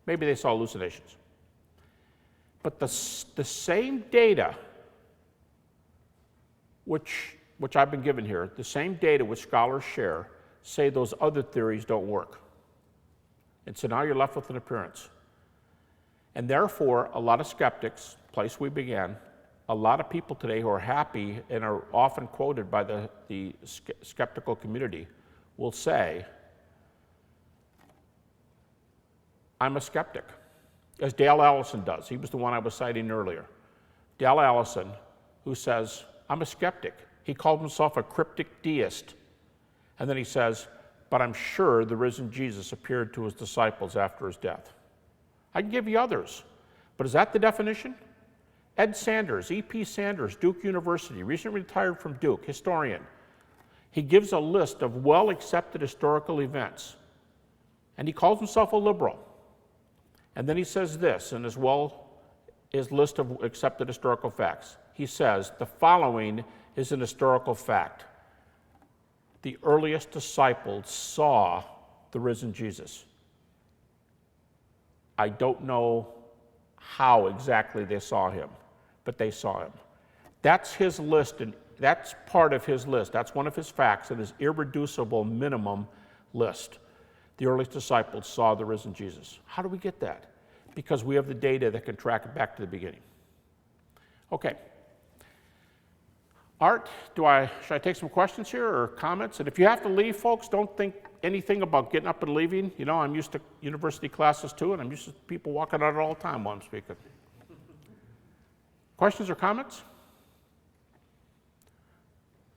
maybe they saw hallucinations. But the same data, which I've been given here, the same data which scholars share, say those other theories don't work. And so now you're left with an appearance. And therefore, a lot of skeptics, place we began, a lot of people today who are happy and are often quoted by the skeptical community will say, I'm a skeptic, as Dale Allison does. He was the one I was citing earlier. Dale Allison, who says, I'm a skeptic. He called himself a cryptic deist. And then he says, but I'm sure the risen Jesus appeared to his disciples after his death. I can give you others, but is that the definition? Ed Sanders, E.P. Sanders, Duke University, recently retired from Duke, historian. He gives a list of well-accepted historical events, and he calls himself a liberal. And then he says this in his list of accepted historical facts. He says, the following is an historical fact. The earliest disciples saw the risen Jesus. I don't know how exactly they saw him, but they saw him. That's his list, and that's part of his list. That's one of his facts in his irreducible minimum list. The earliest disciples saw the risen Jesus. How do we get that? Because we have the data that can track it back to the beginning. Okay. Art, should I take some questions here or comments? And if you have to leave, folks, don't think anything about getting up and leaving. You know, I'm used to university classes too, and I'm used to people walking out all the time while I'm speaking. Questions or comments?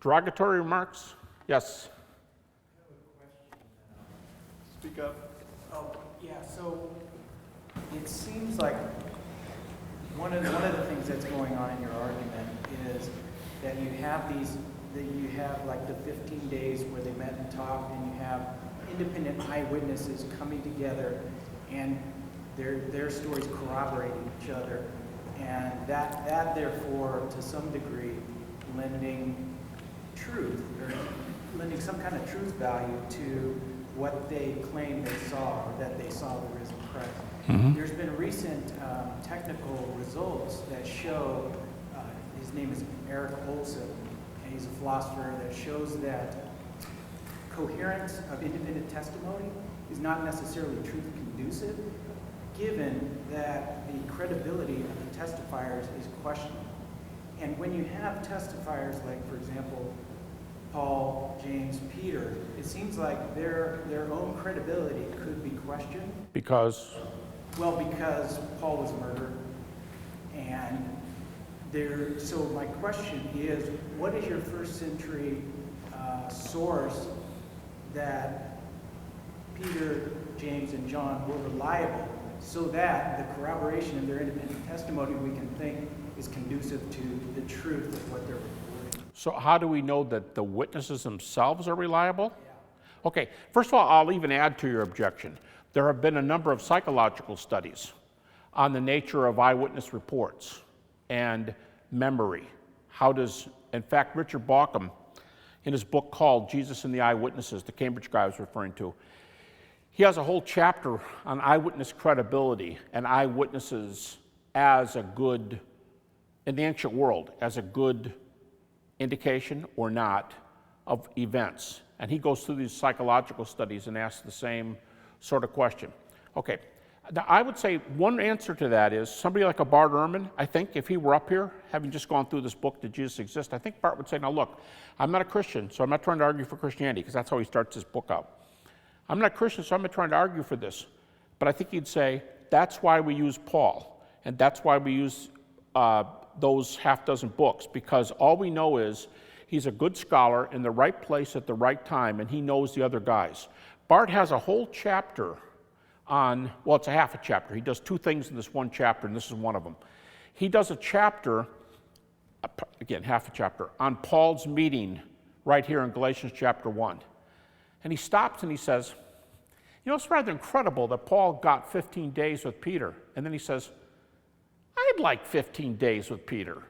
Derogatory remarks? Yes. Speak up. Oh, yeah, so it seems like one of the things that's going on in your argument is that you have like the 15 days where they met and talked, and you have independent eyewitnesses coming together and their stories corroborating each other, and that therefore, to some degree, lending truth, or lending some kind of truth value to what they claim they saw, or that they saw the risen Christ. Mm-hmm. There's been recent technical results that show, his name is Eric Olson, and he's a philosopher, that shows that coherence of independent testimony is not necessarily truth conducive, given that the credibility of the testifiers is questionable. And when you have testifiers like, for example, Paul, James, Peter, it seems like their own credibility could be questioned. Because? Well, because Paul was murdered, and so my question is, what is your first century source that Peter, James, and John were reliable, so that the corroboration of their independent testimony, we can think, is conducive to the truth of what they're reporting? So how do we know that the witnesses themselves are reliable? Yeah. Okay, first of all, I'll even add to your objection. There have been a number of psychological studies on the nature of eyewitness reports and memory. In fact, Richard Bauckham, in his book called Jesus and the Eyewitnesses, the Cambridge guy I was referring to, he has a whole chapter on eyewitness credibility and eyewitnesses as a good, in the ancient world, as a good indication or not of events. And he goes through these psychological studies and asks the same sort of question. Okay, now I would say one answer to that is somebody like a Bart Ehrman. I think if he were up here, having just gone through this book, Did Jesus Exist? I think Bart would say, now look, I'm not a Christian, so I'm not trying to argue for Christianity, because that's how he starts his book out. I'm not a Christian, so I'm not trying to argue for this. But I think he'd say, that's why we use Paul, and that's why we use those half dozen books, because all we know is he's a good scholar in the right place at the right time, and he knows the other guys. Bart has a whole chapter on, well, it's a half a chapter. He does two things in this one chapter, and this is one of them. He does a chapter, again, half a chapter, on Paul's meeting right here in Galatians chapter 1. And he stops and he says, you know, it's rather incredible that Paul got 15 days with Peter. And then he says, I'd like 15 days with Peter.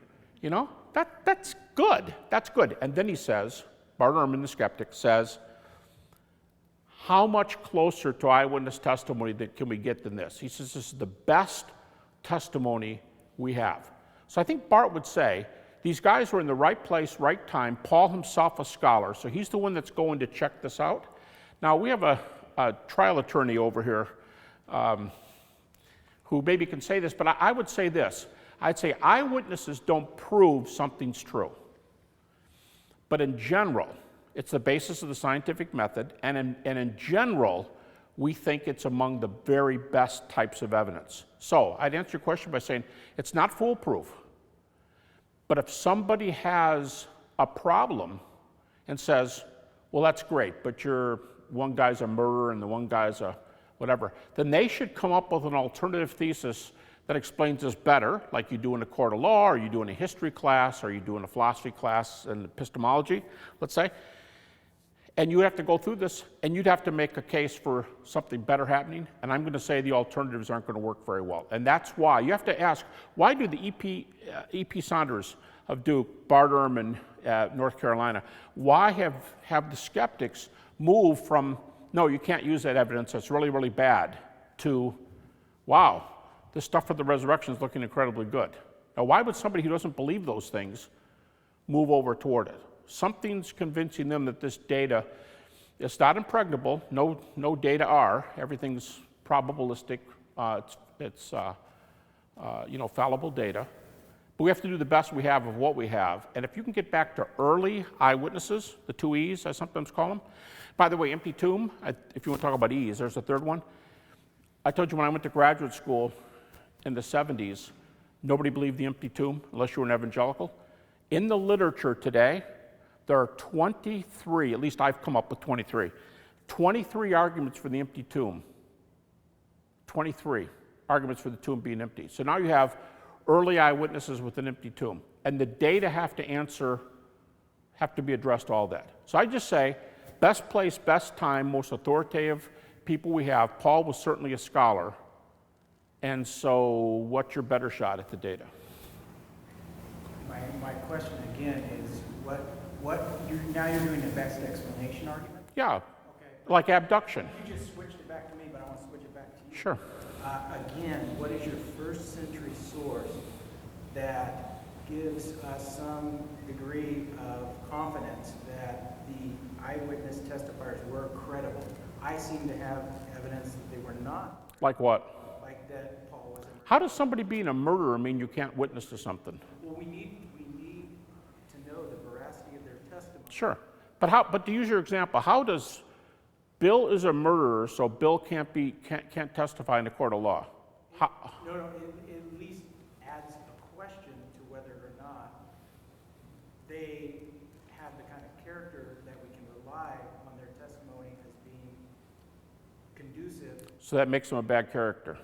You know, that's good. That's good. And then he says, Bart Ehrman, the skeptic, says, how much closer to eyewitness testimony can we get than this? He says, this is the best testimony we have. So I think Bart would say, these guys were in the right place, right time. Paul himself a scholar, so he's the one that's going to check this out. Now, we have a trial attorney over here who maybe can say this, but I would say this. I'd say eyewitnesses don't prove something's true. But in general, it's the basis of the scientific method, and in general, we think it's among the very best types of evidence. So I'd answer your question by saying it's not foolproof. But if somebody has a problem and says, well, that's great, but one guy's a murderer and the one guy's a whatever, then they should come up with an alternative thesis that explains this better, like you do in a court of law, or you do in a history class, or you do in a philosophy class in epistemology, let's say. And you have to go through this, and you'd have to make a case for something better happening, and I'm going to say the alternatives aren't going to work very well. And that's why you have to ask, why do the E.P. Saunders of Duke, Bart Ehrman, North Carolina, why have the skeptics move from, no, you can't use that evidence, that's really, really bad, to, wow, this stuff for the resurrection is looking incredibly good. Now, why would somebody who doesn't believe those things move over toward it? Something's convincing them that this data is not impregnable. No data are. Everything's probabilistic. It's fallible data. But we have to do the best we have of what we have. And if you can get back to early eyewitnesses, the 2 E's, I sometimes call them. By the way, empty tomb, if you want to talk about E's, there's a third one. I told you when I went to graduate school in the 70s, nobody believed the empty tomb unless you were an evangelical. In the literature today, there are 23, at least I've come up with 23 arguments for the empty tomb. 23 arguments for the tomb being empty. So now you have early eyewitnesses with an empty tomb. And the data have to be addressed all that. So I just say, best place, best time, most authoritative people we have. Paul was certainly a scholar. And so what's your better shot at the data? My question again is, now you're doing the best explanation argument? Yeah, Okay. like abduction. You just switched it back to me, but I want to switch it back to you. Sure. Again, what is your first century source that gives us some degree of confidence that the eyewitness testifiers were credible? I seem to have evidence that they were not. Like what? Like that Paul wasn't. How does somebody being a murderer mean you can't witness to something? Well, we need to know the veracity of their testimony. Sure. But to use your example, how does Bill is a murderer, so Bill can't testify in a court of law? No, it at least adds a question to whether or not they have the kind of character that we can rely on their testimony as being conducive. So that makes him a bad character.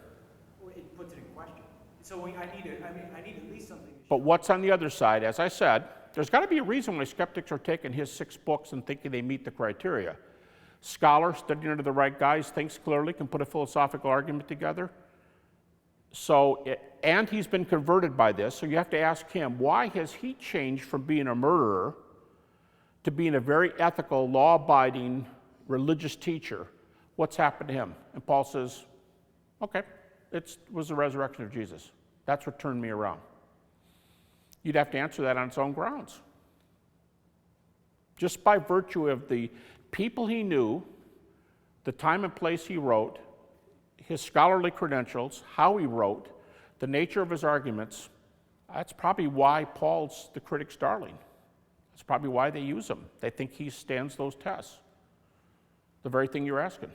Well, it puts it in question. So I need at least something to show. But what's on the other side? As I said, there's got to be a reason why skeptics are taking his 6 books and thinking they meet the criteria. Scholar, studying under the right guys, thinks clearly, can put a philosophical argument together. And he's been converted by this, so you have to ask him, why has he changed from being a murderer to being a very ethical, law-abiding, religious teacher? What's happened to him? And Paul says, okay, it was the resurrection of Jesus. That's what turned me around. You'd have to answer that on its own grounds. Just by virtue of the people he knew, the time and place he wrote, his scholarly credentials, how he wrote, the nature of his arguments, that's probably why Paul's the critic's darling. That's probably why they use him. They think he stands those tests. The very thing you're asking.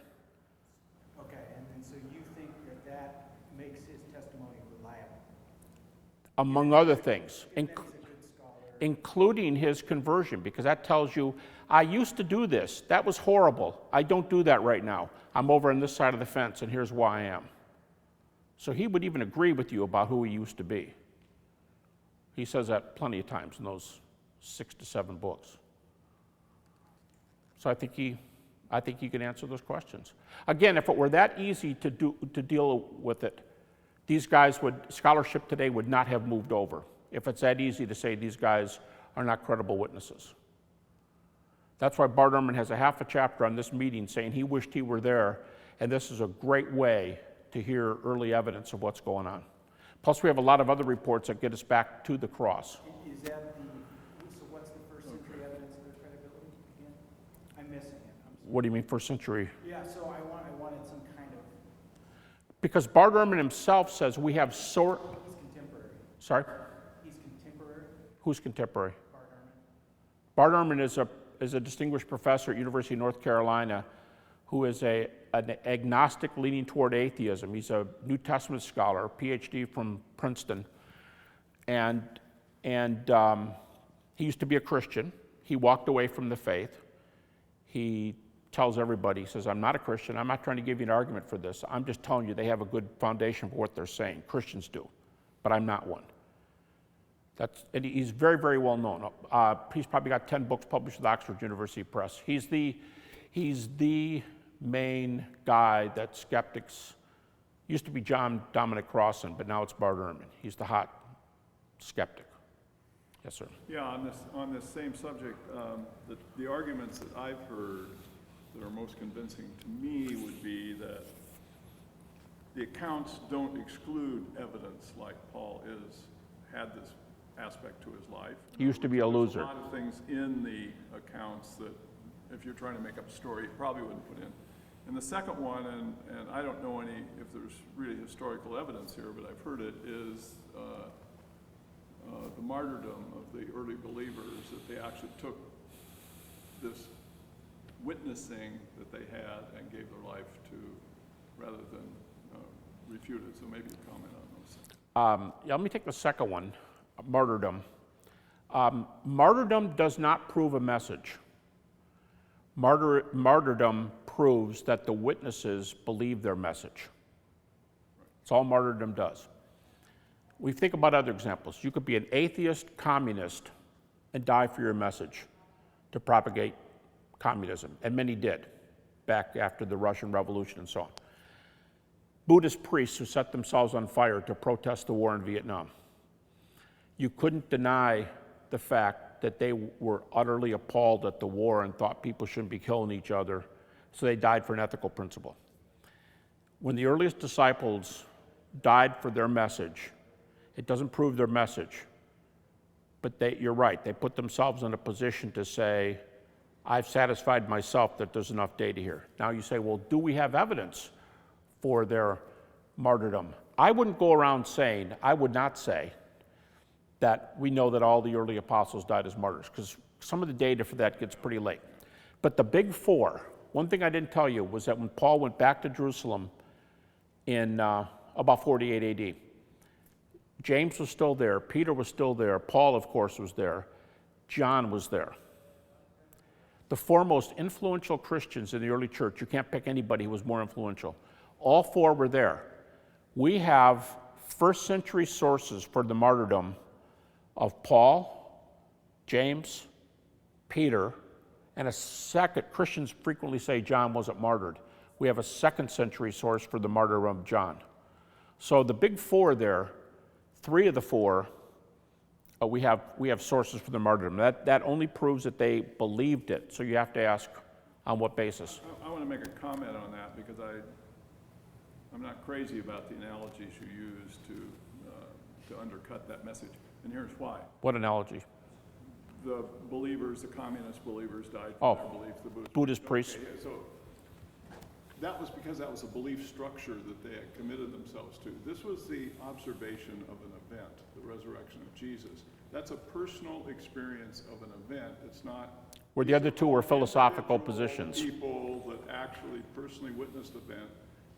Okay, and so you think that makes his testimony reliable? Among other things, He's a good scholar. including his conversion, because that tells you, I used to do this. That was horrible. I don't do that right now. I'm over on this side of the fence, and here's why I am. So he would even agree with you about who he used to be. He says that plenty of times in those 6 to 7 books. So I think he can answer those questions. Again, if it were that easy to deal with it, these guys scholarship today would not have moved over. If it's that easy to say these guys are not credible witnesses. That's why Bart Ehrman has a half a chapter on this meeting saying he wished he were there, and this is a great way to hear early evidence of what's going on. Plus, we have a lot of other reports that get us back to the cross. Is that so what's the first century evidence of their credibility again? I'm missing it. What do you mean, first century? Yeah, so I wanted some kind of. Because Bart Ehrman himself says we have He's contemporary. Sorry? He's contemporary. Who's contemporary? Bart Ehrman. Bart Ehrman is a distinguished professor at University of North Carolina who is an agnostic leaning toward atheism. He's a New Testament scholar, PhD from Princeton. And he used to be a Christian. He walked away from the faith. He tells everybody, he says, I'm not a Christian. I'm not trying to give you an argument for this. I'm just telling you they have a good foundation for what they're saying. Christians do, but I'm not one. And he's very, very well known. He's probably got 10 books published with Oxford University Press. He's the main guy that skeptics, used to be John Dominic Crossan, but now it's Bart Ehrman. He's the hot skeptic. Yes, sir. Yeah, on this same subject, the arguments that I've heard that are most convincing to me would be that the accounts don't exclude evidence like Paul had this aspect to his life. He used to be a loser. There's a lot of things in the accounts that if you're trying to make up a story, you probably wouldn't put in. And the second one, and I don't know if there's really historical evidence here, but I've heard it, is the martyrdom of the early believers, that they actually took this witnessing that they had and gave their life to rather than refute it. So maybe you comment on those things. Let me take the second one, martyrdom. Martyrdom does not prove a message. Martyrdom proves that the witnesses believe their message. That's all martyrdom does. We think about other examples. You could be an atheist, communist, and die for your message to propagate communism, and many did, back after the Russian Revolution and so on. Buddhist priests who set themselves on fire to protest the war in Vietnam. You couldn't deny the fact that they were utterly appalled at the war and thought people shouldn't be killing each other, so they died for an ethical principle. When the earliest disciples died for their message, it doesn't prove their message, but you're right, they put themselves in a position to say, I've satisfied myself that there's enough data here. Now you say, well, do we have evidence for their martyrdom? I wouldn't go around saying, I would not say that we know that all the early apostles died as martyrs, because some of the data for that gets pretty late. But the big four, one thing I didn't tell you was that when Paul went back to Jerusalem in about 48 AD, James was still there, Peter was still there, Paul, of course, was there, John was there. The four most influential Christians in the early church, you can't pick anybody who was more influential. All four were there. We have first century sources for the martyrdom of Paul, James, Peter, and a second, Christians frequently say John wasn't martyred. We have a second century source for the martyrdom of John. So the big four there, three of the four, we have sources for the martyrdom. That only proves that they believed it. So you have to ask, on what basis? I want to make a comment on that because I'm not crazy about the analogies you use to undercut that message. And here's why. What analogy? The believers, the communist believers died for their belief. The Buddhist priests. Okay, so that was because that was a belief structure that they had committed themselves to. This was the observation of an event, the resurrection of Jesus. That's a personal experience of an event. It's not Where the other two were philosophical positions. People that actually personally witnessed the event.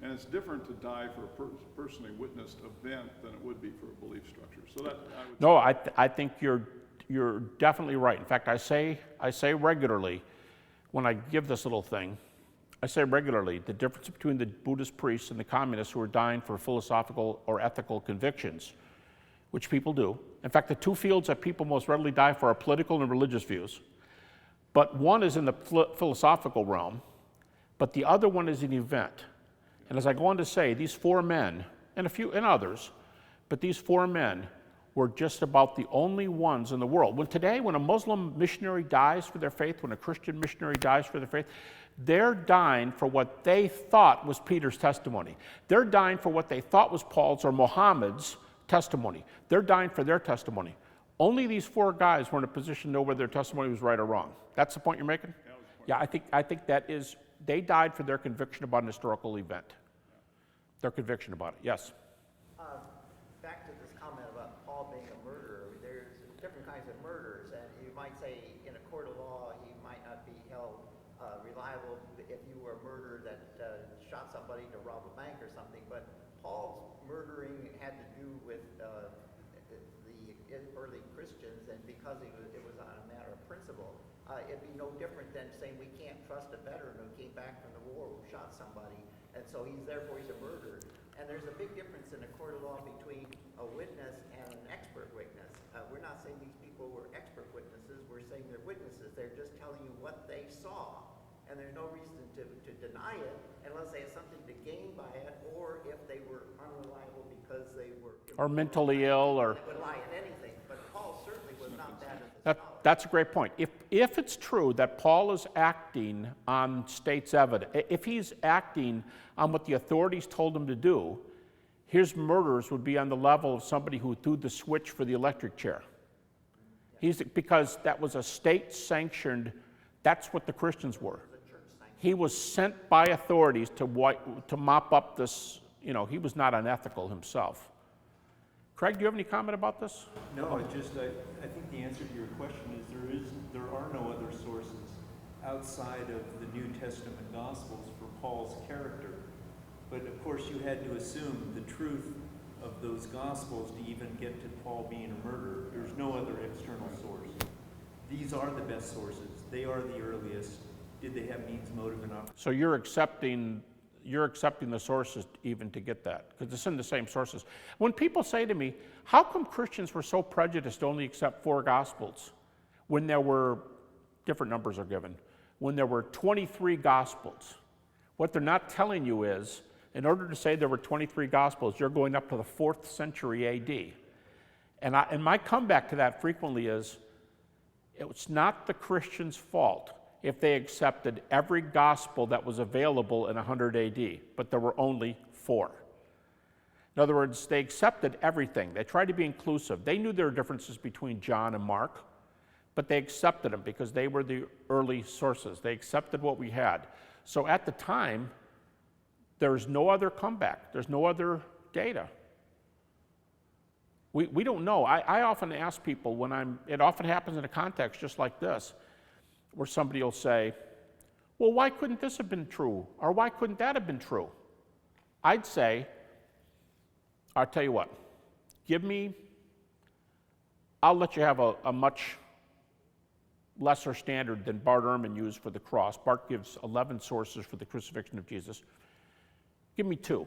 And it's different to die for a personally witnessed event than it would be for a belief structure. So that I would No, I think you're definitely right. In fact, I say regularly, when I give this little thing, I say regularly, the difference between the Buddhist priests and the communists who are dying for philosophical or ethical convictions, which people do. In fact, the two fields that people most readily die for are political and religious views. But one is in the philosophical realm, but the other one is an event. And as I go on to say, these four men, and a few and others, but these four men were just about the only ones in the world. When a Muslim missionary dies for their faith, when a Christian missionary dies for their faith, they're dying for what they thought was Peter's testimony. They're dying for what they thought was Paul's or Muhammad's testimony. They're dying for their testimony. Only these four guys were in a position to know whether their testimony was right or wrong. That's the point you're making? Yeah, I think that is, they died for their conviction about an historical event. Their conviction about it, yes. Back to this comment about Paul being a murderer, there's different kinds of murders, and you might say in a court of law he might not be held reliable if you were a murderer that shot somebody to rob a bank or something, but Paul's murdering had to do with the early Christians, and because it was on a matter of principle, it'd be no different than saying we can't trust a veteran who came back from the war who shot somebody, and so therefore he's a murderer. And there's a big difference in a court of law between a witness and an expert witness. We're not saying these people were expert witnesses, we're saying they're witnesses. They're just telling you what they saw, and there's no reason to deny it unless they have something to gain by it, or if they were unreliable because they were... Or mentally ill, or... They would lie at anything, but Paul certainly was not that as a scholar. That's a great point. If it's true that Paul is acting on state's evidence, if he's acting on what the authorities told him to do, his murders would be on the level of somebody who threw the switch for the electric chair. Because that was a state-sanctioned, that's what the Christians were. He was sent by authorities to mop up this, he was not unethical himself. Craig, do you have any comment about this? No, I think the answer to your question is there are no other sources outside of the New Testament Gospels for Paul's character. But of course you had to assume the truth of those Gospels to even get to Paul being a murderer. There's no other external source. These are the best sources. They are the earliest. Did they have means, motive, and opportunity? So you're accepting the sources even to get that, because it's in the same sources. When people say to me, how come Christians were so prejudiced to only accept four Gospels when there were different numbers are given? when there were 23 Gospels. What they're not telling you is, in order to say there were 23 Gospels, you're going up to the 4th century AD. And my comeback to that frequently is, it's not the Christians' fault if they accepted every gospel that was available in 100 AD, but there were only 4. In other words, they accepted everything. They tried to be inclusive. They knew there were differences between John and Mark, but they accepted them because they were the early sources. They accepted what we had. So at the time, there's no other comeback. There's no other data. We don't know. I often ask people it often happens in a context just like this, where somebody will say, well, why couldn't this have been true? Or why couldn't that have been true? I'd say, I'll tell you what, I'll let you have a much lesser standard than Bart Ehrman used for the cross. Bart gives 11 sources for the crucifixion of Jesus. Give me 2.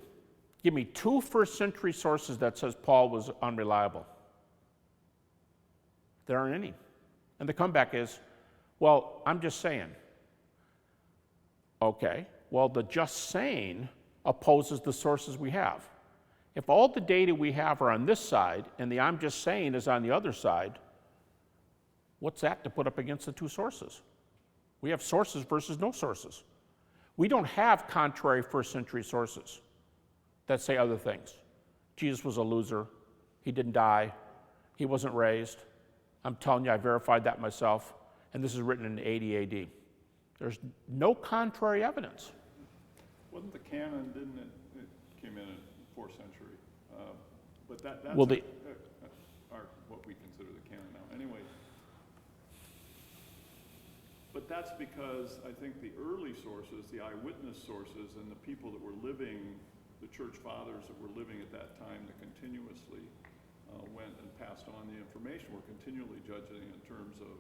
Give me 2 first-century sources that says Paul was unreliable. There aren't any. And the comeback is, well, I'm just saying. Okay, well, the just saying opposes the sources we have. If all the data we have are on this side and the I'm just saying is on the other side, what's that to put up against the 2 sources? We have sources versus no sources. We don't have contrary first-century sources that say other things. Jesus was a loser. He didn't die. He wasn't raised. I'm telling you, I verified that myself. And this is written in 80 AD. There's no contrary evidence. Wasn't the canon, didn't it came in 4th century? But that's Well, what we consider the canon now. Anyway, but that's because I think the early sources, the eyewitness sources, and the people that were living, the church fathers that were living at that time that continuously went and passed on the information, were continually judging in terms of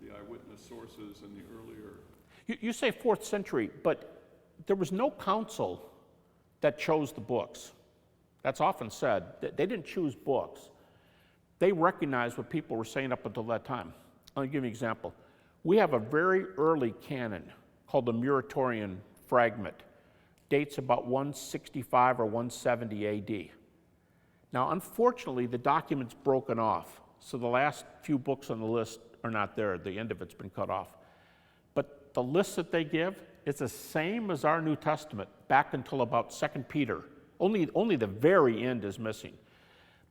the eyewitness sources and the earlier. You say 4th century, but there was no council that chose the books. That's often said. They didn't choose books. They recognized what people were saying up until that time. I'll give you an example. We have a very early canon called the Muratorian fragment. Dates about 165 or 170 AD. Now, unfortunately, the document's broken off, so the last few books on the list are not there. The end of it's been cut off. But the list that they give is the same as our New Testament, back until about 2 Peter. Only the very end is missing.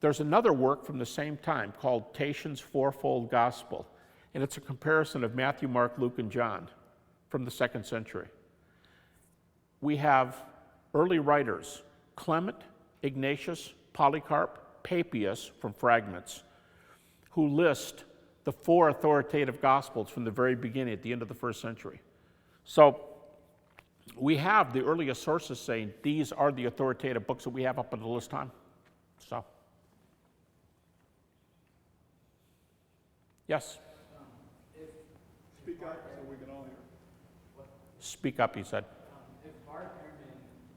There's another work from the same time called Tatian's Fourfold Gospel, and it's a comparison of Matthew, Mark, Luke, and John from the 2nd century. We have early writers, Clement, Ignatius, Polycarp, Papias from fragments, who list the 4 authoritative Gospels from the very beginning at the end of the 1st century. So we have the earliest sources saying these are the authoritative books that we have up until this time. So, yes? Speak up so we can all hear. Speak up, he said. If Bart Ehrman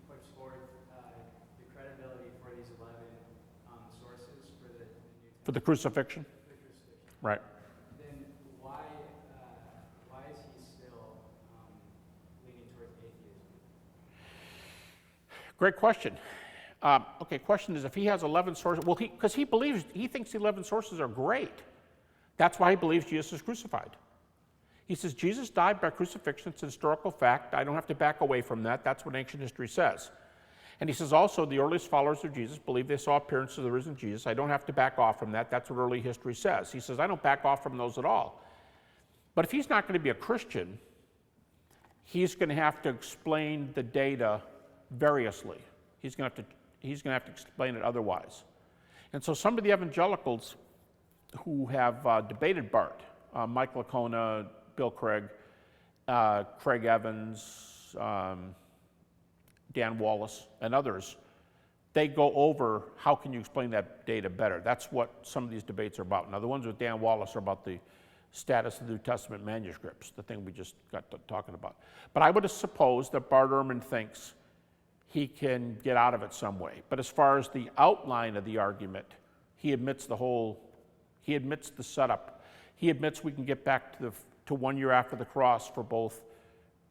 puts forth the credibility for these 11 sources for the New Testament, For the crucifixion? Right. then why is he still leaning towards atheism? Great question. Okay, question is, if he has 11 sources, well, because he thinks the 11 sources are great. That's why he believes Jesus is crucified. He says Jesus died by crucifixion. It's a historical fact. I don't have to back away from that. That's what ancient history says. And he says also the earliest followers of Jesus believe they saw appearances of the risen Jesus. I don't have to back off from that. That's what early history says. He says I don't back off from those at all. But if he's not going to be a Christian, he's going to have to explain the data variously. He's going to have to explain it otherwise. And so some of the evangelicals who have debated Bart, Mike Lacona, Bill Craig, Craig Evans, Dan Wallace, and others, they go over how can you explain that data better. That's what some of these debates are about. Now, the ones with Dan Wallace are about the status of the New Testament manuscripts, the thing we just got to talking about. But I would suppose that Bart Ehrman thinks he can get out of it some way. But as far as the outline of the argument, he admits the setup. He admits we can get back to 1 year after the cross for both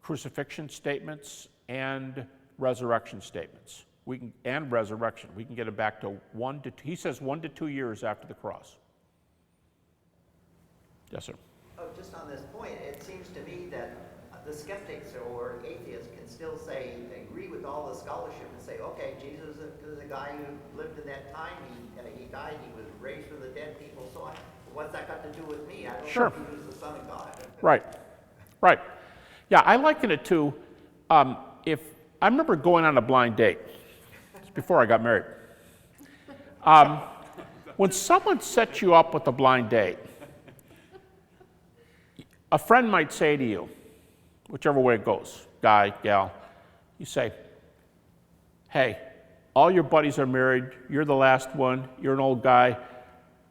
crucifixion statements and resurrection statements. We can get it back to 1 to 2. He says 1 to 2 years after the cross. Yes, sir. Oh, just on this point, it seems to me that the skeptics or atheists can still say, agree with all the scholarship and say, okay, Jesus is a guy who lived in that time. He died. He was raised from the dead. People saw it. What's that got to do with me? I don't Sure. know if he was the Son of God. Right. Yeah, I liken it to if I remember going on a blind date. It's before I got married. When someone sets you up with a blind date, a friend might say to you, whichever way it goes, guy, gal, you say, hey, all your buddies are married, you're the last one, you're an old guy,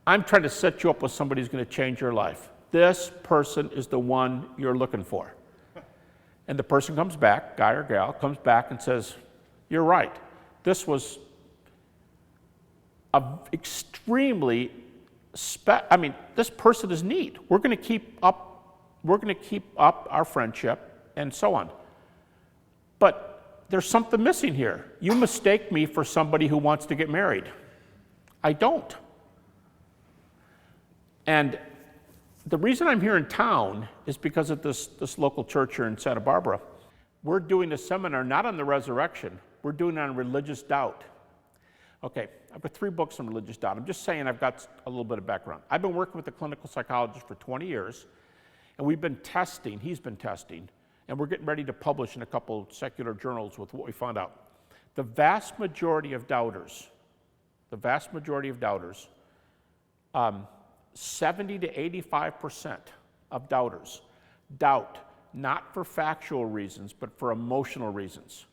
I'm trying to set you up with somebody who's going to change your life. This person is the one you're looking for. And the person comes back, guy or gal, comes back and says, you're right. This was a extremely, this person is neat. We're going to keep up our friendship and so on. But there's something missing here. You mistake me for somebody who wants to get married. I don't. And the reason I'm here in town is because of this local church here in Santa Barbara. We're doing a seminar not on the resurrection, we're doing it on religious doubt. Okay, I've got 3 books on religious doubt. I'm just saying I've got a little bit of background. I've been working with a clinical psychologist for 20 years, and he's been testing, and we're getting ready to publish in a couple secular journals with what we found out. The vast majority of doubters, 70 to 85% of doubters doubt not for factual reasons, but for emotional reasons.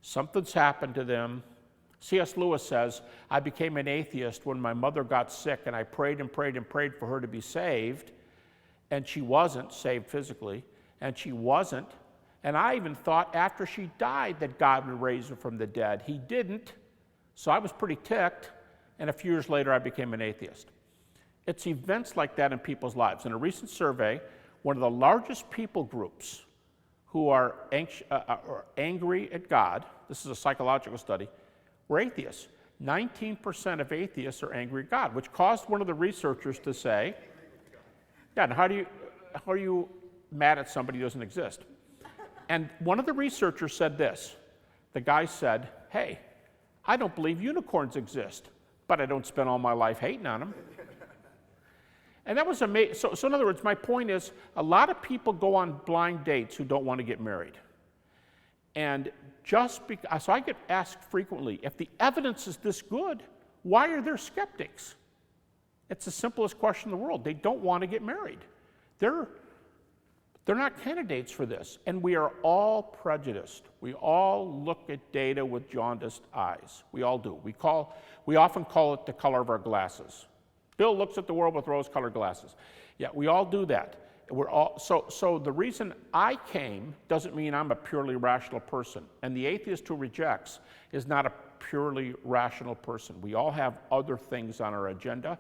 Something's happened to them. C.S. Lewis says, I became an atheist when my mother got sick, and I prayed and prayed and prayed for her to be saved, and she wasn't saved physically, and she wasn't. And I even thought after she died that God would raise her from the dead. He didn't, so I was pretty ticked, and a few years later I became an atheist. It's events like that in people's lives. In a recent survey, one of the largest people groups who are angry at God, this is a psychological study, were atheists. 19% of atheists are angry at God, which caused one of the researchers to say, yeah, how are you mad at somebody who doesn't exist? And one of the researchers said this. The guy said, hey, I don't believe unicorns exist, but I don't spend all my life hating on them. And that was amazing. So in other words, my point is, a lot of people go on blind dates who don't want to get married. And so I get asked frequently, if the evidence is this good, why are there skeptics? It's the simplest question in the world. They don't want to get married. They're not candidates for this. And we are all prejudiced. We all look at data with jaundiced eyes. We all do. We often call it the color of our glasses. Bill looks at the world with rose-colored glasses. Yeah, we all do that. So the reason I came doesn't mean I'm a purely rational person. And the atheist who rejects is not a purely rational person. We all have other things on our agenda.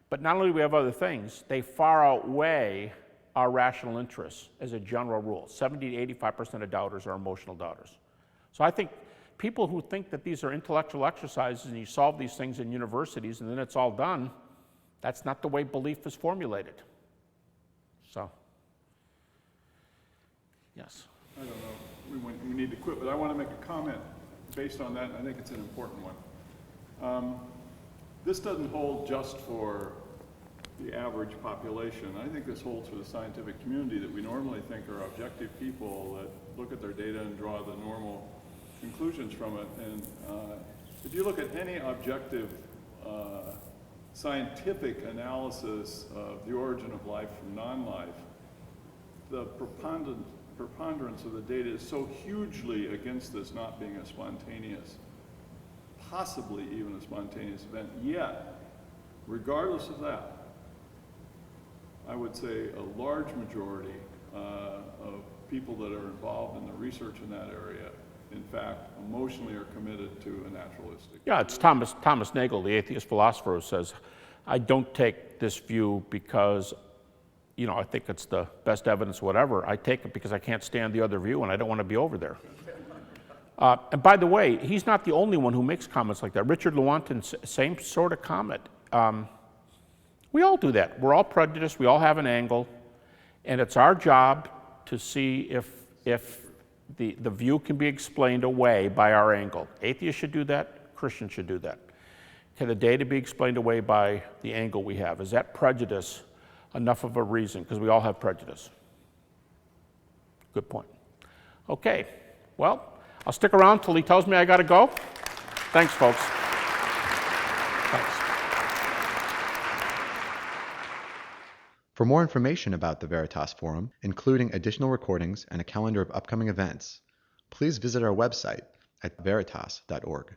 But not only do we have other things, they far outweigh our rational interests as a general rule. 70 to 85% of doubters are emotional doubters. So I think people who think that these are intellectual exercises and you solve these things in universities and then it's all done, that's not the way belief is formulated. So, yes. I don't know, we need to quit, but I want to make a comment based on that, and I think it's an important one. This doesn't hold just for the average population. I think this holds for the scientific community that we normally think are objective people that look at their data and draw the normal conclusions from it. And if you look at any objective scientific analysis of the origin of life from non-life, the preponderance of the data is so hugely against this not being a spontaneous, possibly even a spontaneous event. Yet, regardless of that, I would say a large majority of people that are involved in the research in that area, in fact, emotionally are committed to a naturalistic. Yeah, it's Thomas Nagel, the atheist philosopher, who says, I don't take this view because I think it's the best evidence, whatever. I take it because I can't stand the other view and I don't want to be over there. And by the way, he's not the only one who makes comments like that. Richard Lewontin, same sort of comment. We all do that. We're all prejudiced. We all have an angle. And it's our job to see if the view can be explained away by our angle. Atheists should do that. Christians should do that. Can the data be explained away by the angle we have? Is that prejudice enough of a reason? Because we all have prejudice. Good point. Okay, well, I'll stick around till he tells me I got to go. Thanks, folks. Thanks. For more information about the Veritas Forum, including additional recordings and a calendar of upcoming events, please visit our website at veritas.org.